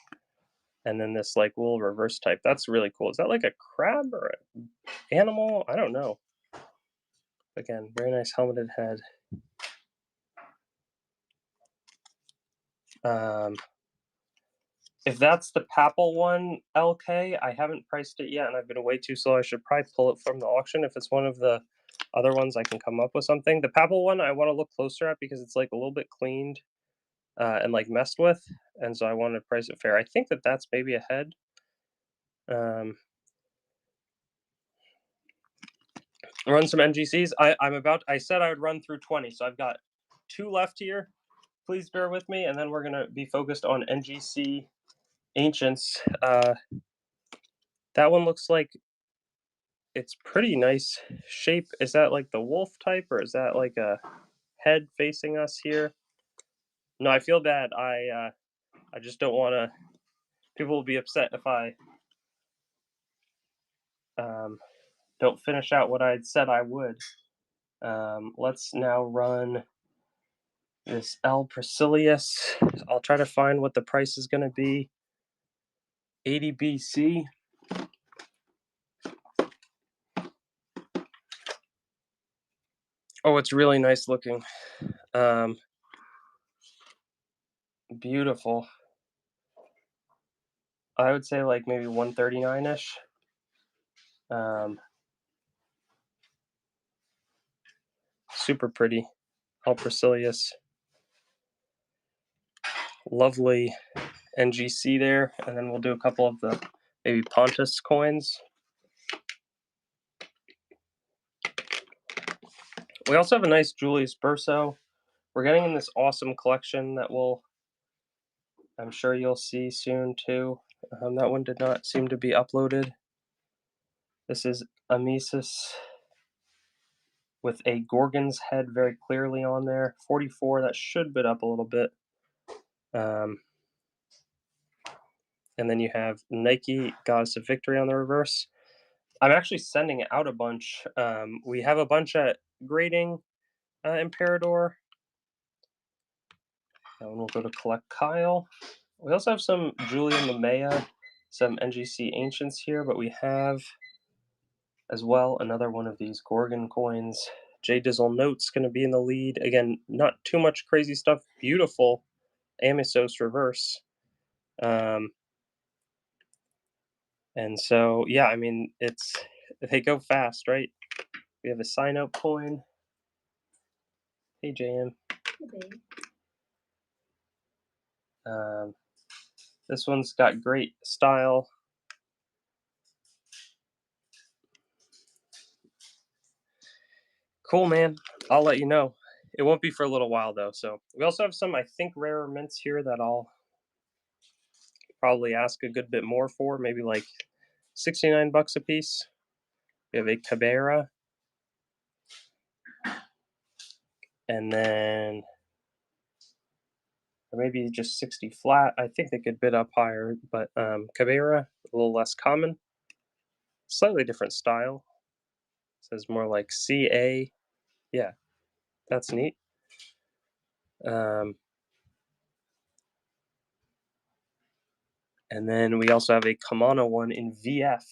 And then this like little reverse type. That's really cool. Is that like a crab or an animal? I don't know. Again, very nice helmeted head. If that's the Papal one, LK, I haven't priced it yet, and I've been way too slow. I should probably pull it from the auction. If it's one of the other ones, I can come up with something. The Papal one, I want to look closer at because it's like a little bit cleaned and like messed with, and so I want to price it fair. I think that that's maybe a head. Run some NGCs. I said I would run through 20, so I've got 2 left here. Please bear with me, and then we're gonna be focused on NGC Ancients. That one looks like it's pretty nice shape. Is that like the wolf type, or is that like a head facing us here? No, I feel bad. I just don't want to. People will be upset if I don't finish out what I'd said I would. Let's now run this L. Priscillius. I'll try to find what the price is going to be. 80 BC. Oh, it's really nice looking. Beautiful. I would say like maybe 139-ish. Super pretty. L. Priscillius. Lovely NGC there. And then we'll do a couple of the maybe Pontus coins. We also have a nice Julius Burso. We're getting in this awesome collection that I'm sure you'll see soon too. That one did not seem to be uploaded. This is Amesis with a Gorgon's head very clearly on there. 44, that should bid up a little bit. And then you have Nike, Goddess of Victory on the reverse. I'm actually sending out a bunch. We have a bunch at Grading Imperador. And we'll go to Collect Kyle. We also have some Julian Lamea, some NGC Ancients here, but we have as well another one of these Gorgon coins. J Dizzle Note's going to be in the lead. Again, not too much crazy stuff. Beautiful Amisos reverse. And so, yeah, I mean, they go fast, right? We have a sign out coin. Hey, JM. Okay. This one's got great style. Cool, man. I'll let you know. It won't be for a little while though. So we also have some, I think, rarer mints here that I'll probably ask a good bit more for, maybe like 69 bucks a piece. We have a Cabrera, and then or maybe just 60 flat. I think they could bid up higher, but Cabrera, a little less common, slightly different style. It says more like CA. Yeah, that's neat. Um, and then we also have a Kamano one in VF.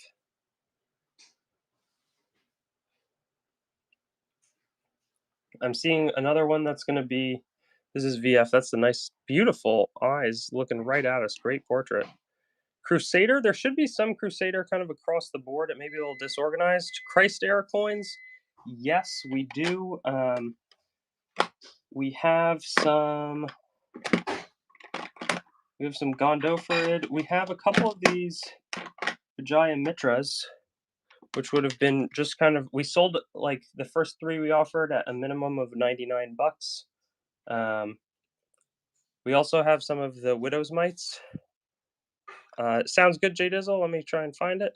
I'm seeing another one that's going to be, this is VF. That's the nice, beautiful eyes looking right at us. Great portrait. Crusader, there should be some Crusader kind of across the board. It may be a little disorganized. Christ era coins, yes, we do. We have some. We have some Gondopharid. We have a couple of these Vijaya Mitras, which would have been just kind of. We sold like the first three we offered at a minimum of 99 bucks. We also have some of the Widow's Mites. Sounds good, J Dizzle. Let me try and find it.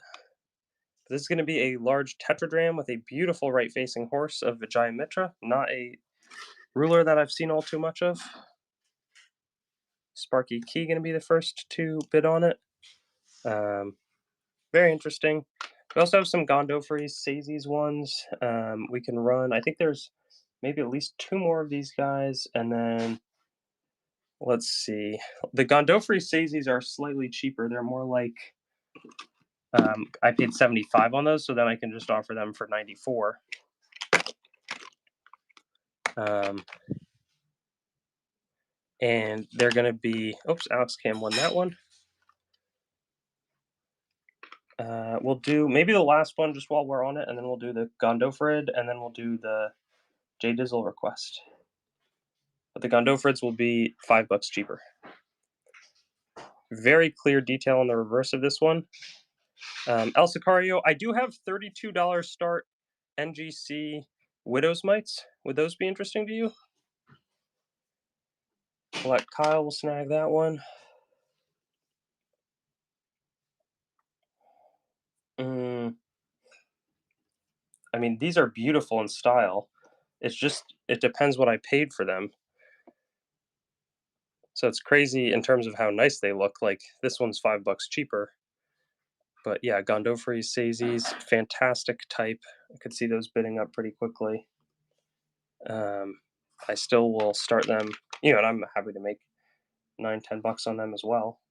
This is going to be a large tetradrachm with a beautiful right-facing horse of Vijaya Mitra, not a ruler that I've seen all too much of. Sparky Key going to be the first to bid on it. Very interesting. We also have some Gondopharies, Saisies ones. We can run. I think there's maybe at least two more of these guys, and then let's see. The Gondopharies Saisies are slightly cheaper. They're more like I paid 75 on those, so then I can just offer them for 94. And they're going to be. Oops, Alex Cam won that one. We'll do maybe the last one just while we're on it, and then we'll do the Gondopharid, and then we'll do the J Dizzle request. But the Gondopharids will be $5 cheaper. Very clear detail on the reverse of this one. El Sicario, I do have $32 start NGC Widow's Mites. Would those be interesting to you? I'll let Kyle will snag that one. I mean, these are beautiful in style. It's just, it depends what I paid for them. So it's crazy in terms of how nice they look. Like this one's $5 cheaper. But yeah, Gondopharies, Saisies, fantastic type. I could see those bidding up pretty quickly. I still will start them, and I'm happy to make $9-10 on them as well.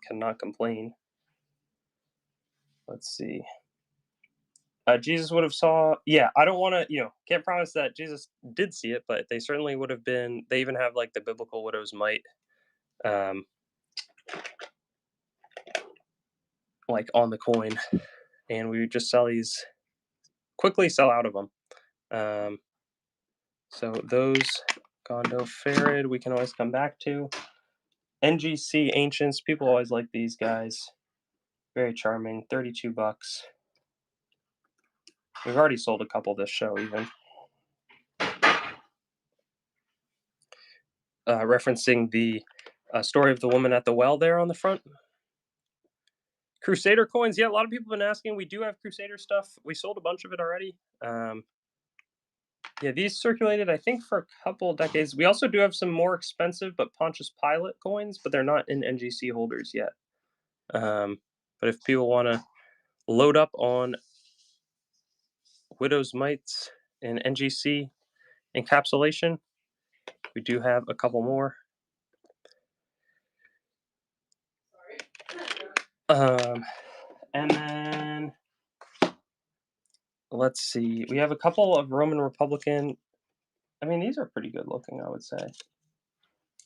Cannot complain. Let's see. Jesus would have saw. Yeah, I don't want to. Can't promise that Jesus did see it, but they certainly would have been. They even have like the biblical widow's mite, like on the coin, and we would just sell these. Quickly sell out of them. So those Gondopharid we can always come back to. NGC Ancients, people always like these guys. Very charming, $32. We've already sold a couple this show, even. Referencing the story of the woman at the well there on the front. Crusader coins, yeah, a lot of people have been asking. We do have Crusader stuff. We sold a bunch of it already. Yeah, these circulated, I think, for a couple decades. We also do have some more expensive but Pontius Pilate coins, but they're not in NGC holders yet. But if people want to load up on Widow's Mites and NGC encapsulation, we do have a couple more. And then let's see. We have a couple of Roman Republican. I mean, these are pretty good looking, I would say.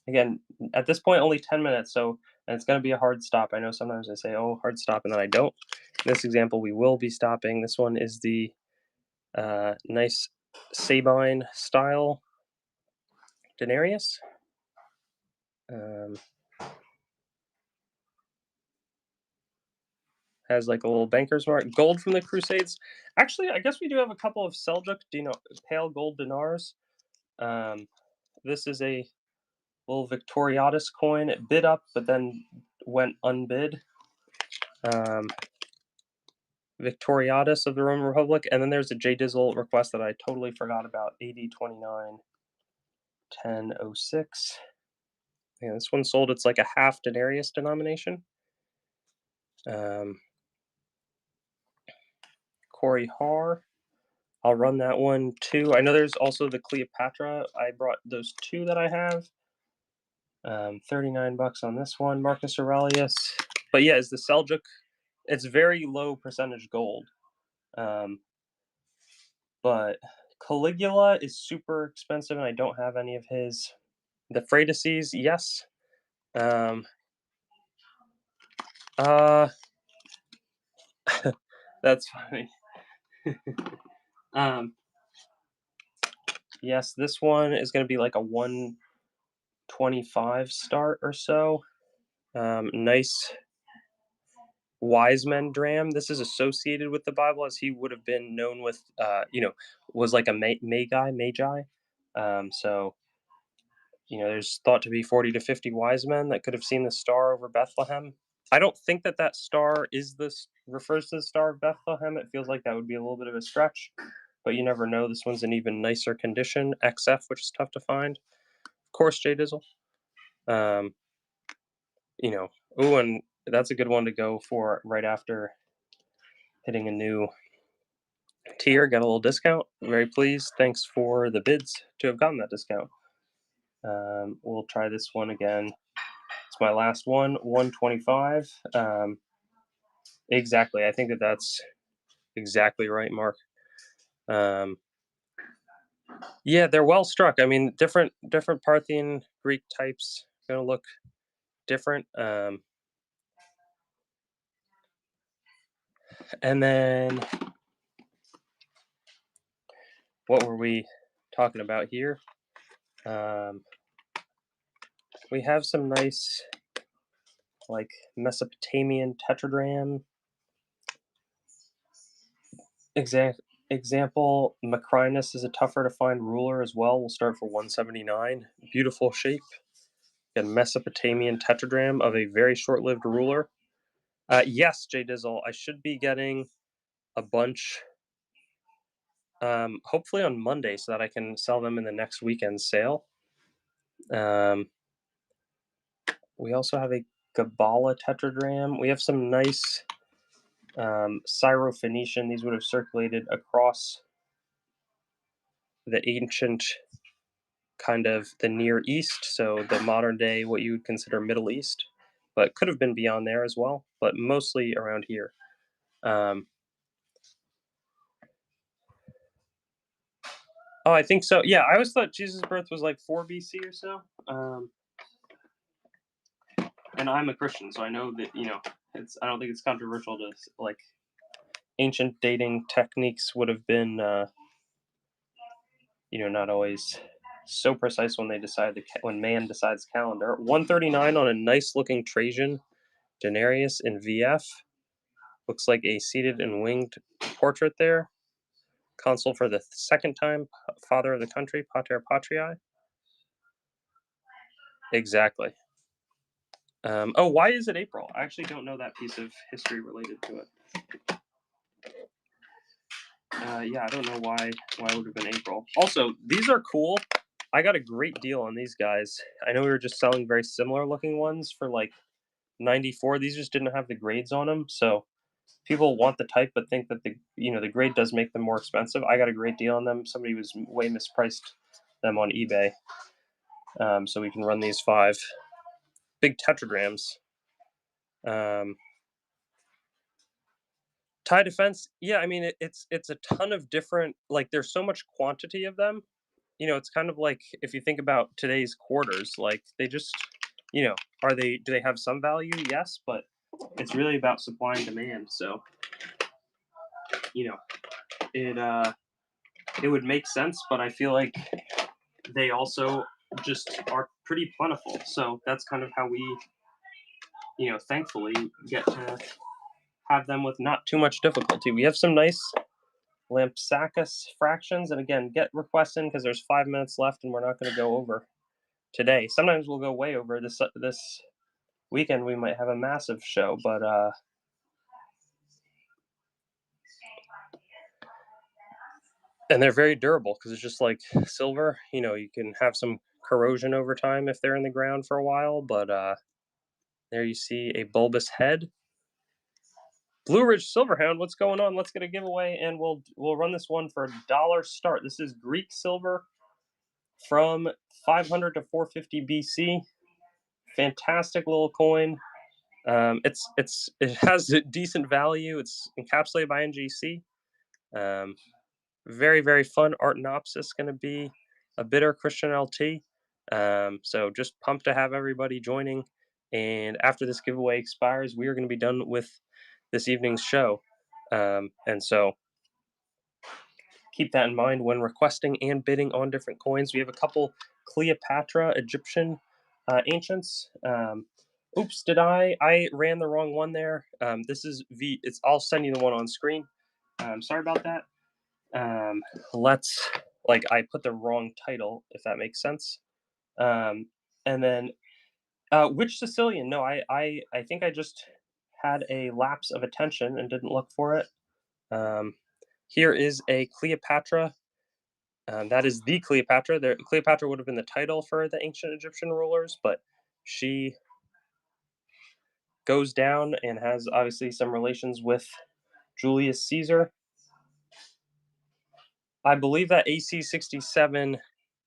Again, at this point, only 10 minutes, and it's going to be a hard stop. I know sometimes I say, oh, hard stop, and then I don't. In this example, we will be stopping. This one is the nice Sabine style Denarius. Has like a little banker's mark. Gold from the Crusades. Actually, I guess we do have a couple of Seljuk pale gold dinars. Um, this is a little Victoriatus coin. It bid up, but then went unbid. Victoriatus of the Roman Republic, and then there's a J Dizzle request that I totally forgot about. 8029 1006. Yeah, this one sold. It's like a half denarius denomination. Corey Har. I'll run that one too. I know there's also the Cleopatra. I brought those two that I have. 39 bucks on this one. Marcus Aurelius. But yeah, is the Seljuk. It's very low percentage gold. But Caligula is super expensive, and I don't have any of his. The Phrases, yes. That's funny. Yes, this one is going to be like a 125 start or so. Nice Wiseman dram. This is associated with the Bible, as he would have been known with, was like a magi. So, there's thought to be 40 to 50 wise men that could have seen the star over Bethlehem. I don't think that star refers to the Star of Bethlehem. It feels like that would be a little bit of a stretch, but you never know. This one's in even nicer condition. XF, which is tough to find. Of course, J Dizzle. And that's a good one to go for right after hitting a new tier. Got a little discount. Very pleased. Thanks for the bids to have gotten that discount. We'll try this one again. It's my last one, 125. Exactly. I think that's exactly right, Mark. Yeah, they're well struck. I mean, different Parthian Greek types going to look different. And then what were we talking about here? We have some nice, like, Mesopotamian tetradrachm. Example, Macrinus is a tougher to find ruler as well. We'll start for 179. Beautiful shape. Got Mesopotamian tetradrachm of a very short-lived ruler. Yes, J Dizzle, I should be getting a bunch, hopefully on Monday, so that I can sell them in the next weekend's sale. We also have a Gabala tetradrachm. We have some nice Syro-Phoenician. These would have circulated across the ancient kind of the Near East, so the modern day, what you would consider Middle East, but could have been beyond there as well, but mostly around here. I think so. Yeah, I always thought Jesus' birth was like 4 BC or so. And I'm a Christian, so I know that, I don't think it's controversial to, like, ancient dating techniques would have been, not always so precise when they decide when man decides calendar. 139 on a nice looking Trajan denarius in VF. Looks like a seated and winged portrait there. Consul for the second time, father of the country, Pater Patriae. Exactly. Why is it April? I actually don't know that piece of history related to it. Yeah, I don't know why it would have been April. Also, these are cool. I got a great deal on these guys. I know we were just selling very similar looking ones for like 94. These just didn't have the grades on them, so people want the type but think that the grade does make them more expensive. I got a great deal on them. Somebody was way mispriced them on eBay. So we can run these 5 big tetradrachms. TIE defense, yeah, I mean it's a ton of different, like, there's so much quantity of them. It's kind of like if you think about today's quarters, like they just, do they have some value? Yes, but it's really about supply and demand. So, it would make sense, but I feel like they also just are pretty plentiful. So that's kind of how we, thankfully get to have them with not too much difficulty. We have some nice Lampsacus fractions, and again, get requests in because there's 5 minutes left, and we're not going to go over today. Sometimes we'll go way over. This weekend we might have a massive show, but and they're very durable because it's just like silver. You know, you can have some corrosion over time if they're in the ground for a while, but there you see a bulbous head. Blue Ridge Silverhound, what's going on? Let's get a giveaway, and we'll run this one for $1 start. This is Greek silver from 500 to 450 BC. Fantastic little coin. It has a decent value. It's encapsulated by NGC. Very, very fun. Art Nopsis going to be a bitter Christian LT. So just pumped to have everybody joining. And after this giveaway expires, we are going to be done with this evening's show. And so keep that in mind when requesting and bidding on different coins. We have a couple Cleopatra Egyptian ancients. Oops, I ran the wrong one there. This is I'll send you the one on screen. Sorry about that. I put the wrong title, if that makes sense. And then, which Sicilian? No, I think I just had a lapse of attention and didn't look for it. Here is a Cleopatra. That is the Cleopatra. Cleopatra would have been the title for the ancient Egyptian rulers, but she goes down and has obviously some relations with Julius Caesar. I believe that AC67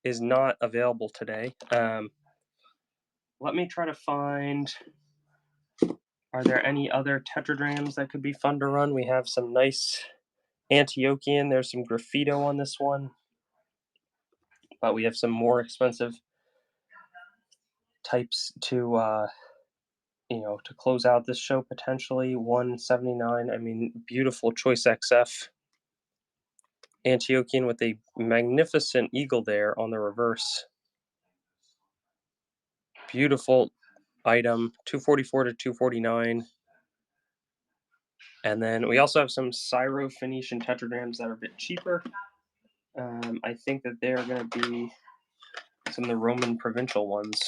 is not available today. Let me try to find, are there any other tetradrams that could be fun to run? We have some nice Antiochian. There's some graffito on this one, but we have some more expensive types to close out this show potentially. 179. I mean, beautiful Choice XF Antiochian with a magnificent eagle there on the reverse. Beautiful item, 244 to 249. And then we also have some Syro-Phoenician tetradrams that are a bit cheaper. I think that they're going to be some of the Roman provincial ones.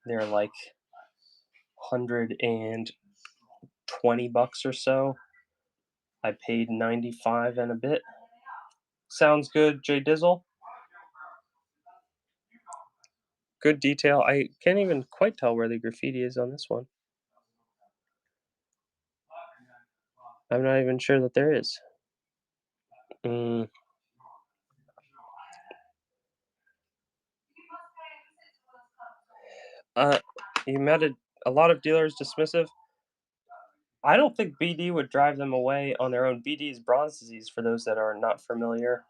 They're like $120 or so. I paid 95 and a bit. Sounds good, Jay Dizzle. Good detail. I can't even quite tell where the graffiti is on this one. I'm not even sure that there is. You met a lot of dealers dismissive. I don't think BD would drive them away on their own. BD is Bronze disease for those that are not familiar.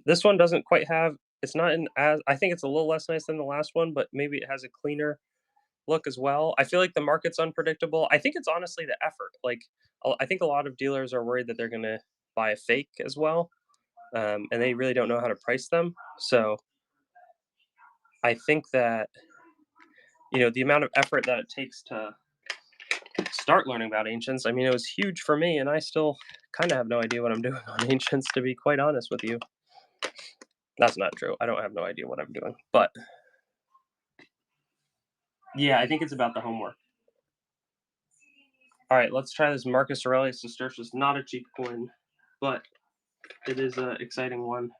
This one doesn't quite have. It's not in as. I think it's a little less nice than the last one, but maybe it has a cleaner look as well. I feel like the market's unpredictable. I think it's honestly the effort. Like, I think a lot of dealers are worried that they're going to buy a fake as well, and they really don't know how to price them. So I think that the amount of effort that it takes to start learning about ancients. I mean, it was huge for me, and I still kind of have no idea what I'm doing on ancients, to be quite honest with you. That's not true. I don't have no idea what I'm doing, but yeah, I think it's about the homework. All right, let's try this Marcus Aurelius Sestertius. Not a cheap coin, but it is an exciting one.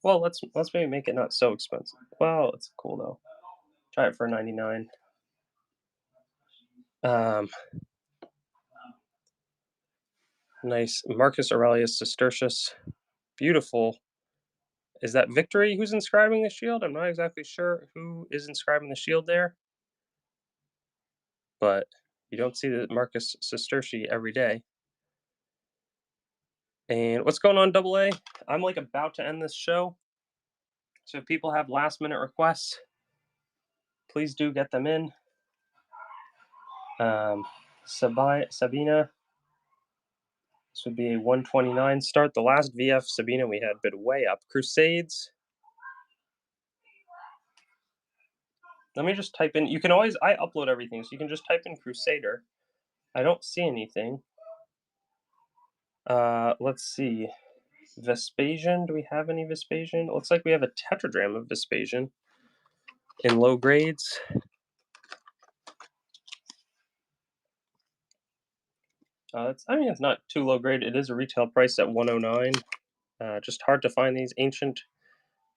Well, let's maybe make it not so expensive. Wow, it's cool though. Try it for 99. Nice Marcus Aurelius Sestertius. Beautiful. Is that Victory who's inscribing the shield? I'm not exactly sure who is inscribing the shield there, but you don't see the Marcus Sestertii every day. And what's going on, Double A? I'm like about to end this show, so if people have last minute requests, please do get them in. Sabina, this would be a 129 start. The last VF Sabina we had bid way up. Crusades, Let me just type in. You can always. I upload everything, so you can just type in Crusader. I don't see anything. Let's see. Vespasian. Do we have any Vespasian? It looks like we have a tetradrachm of Vespasian in low grades. I mean, it's not too low grade. It is a retail price at 109. Just hard to find these ancient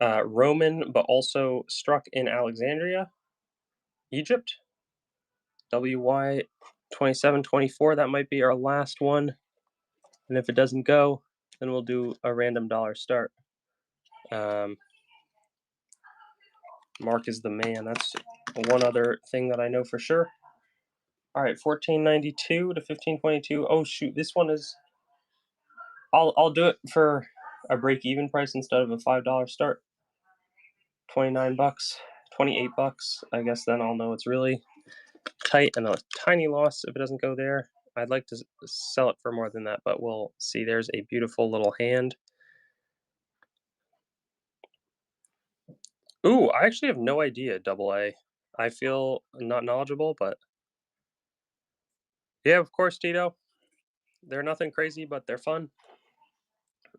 Roman, but also struck in Alexandria, Egypt. WY 2724. That might be our last one. And if it doesn't go, then we'll do a random dollar start. Mark is the man. That's one other thing that I know for sure. All right, 1492 to 1522. Oh shoot, this one is. I'll do it for a break even price instead of a $5 start. 29 bucks, 28 bucks. I guess then I'll know it's really tight and a tiny loss if it doesn't go there. I'd like to sell it for more than that, but we'll see. There's a beautiful little hand. Ooh, I actually have no idea, double A. I feel not knowledgeable, but yeah, of course, Tito. They're nothing crazy, but they're fun.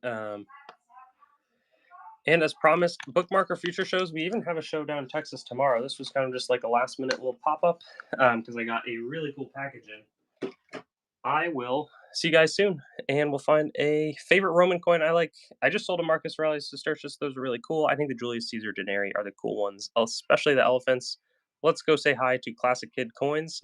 Um, and as promised, bookmark our future shows. We even have a show down in Texas tomorrow. This was kind of just like a last minute little pop up because I got a really cool package in. I will see you guys soon, and we'll find a favorite Roman coin I like. I just sold a Marcus Aurelius Sestertius. Those are really cool. I think the Julius Caesar denarii are the cool ones, especially the elephants. Let's go say hi to Classic Kid Coins.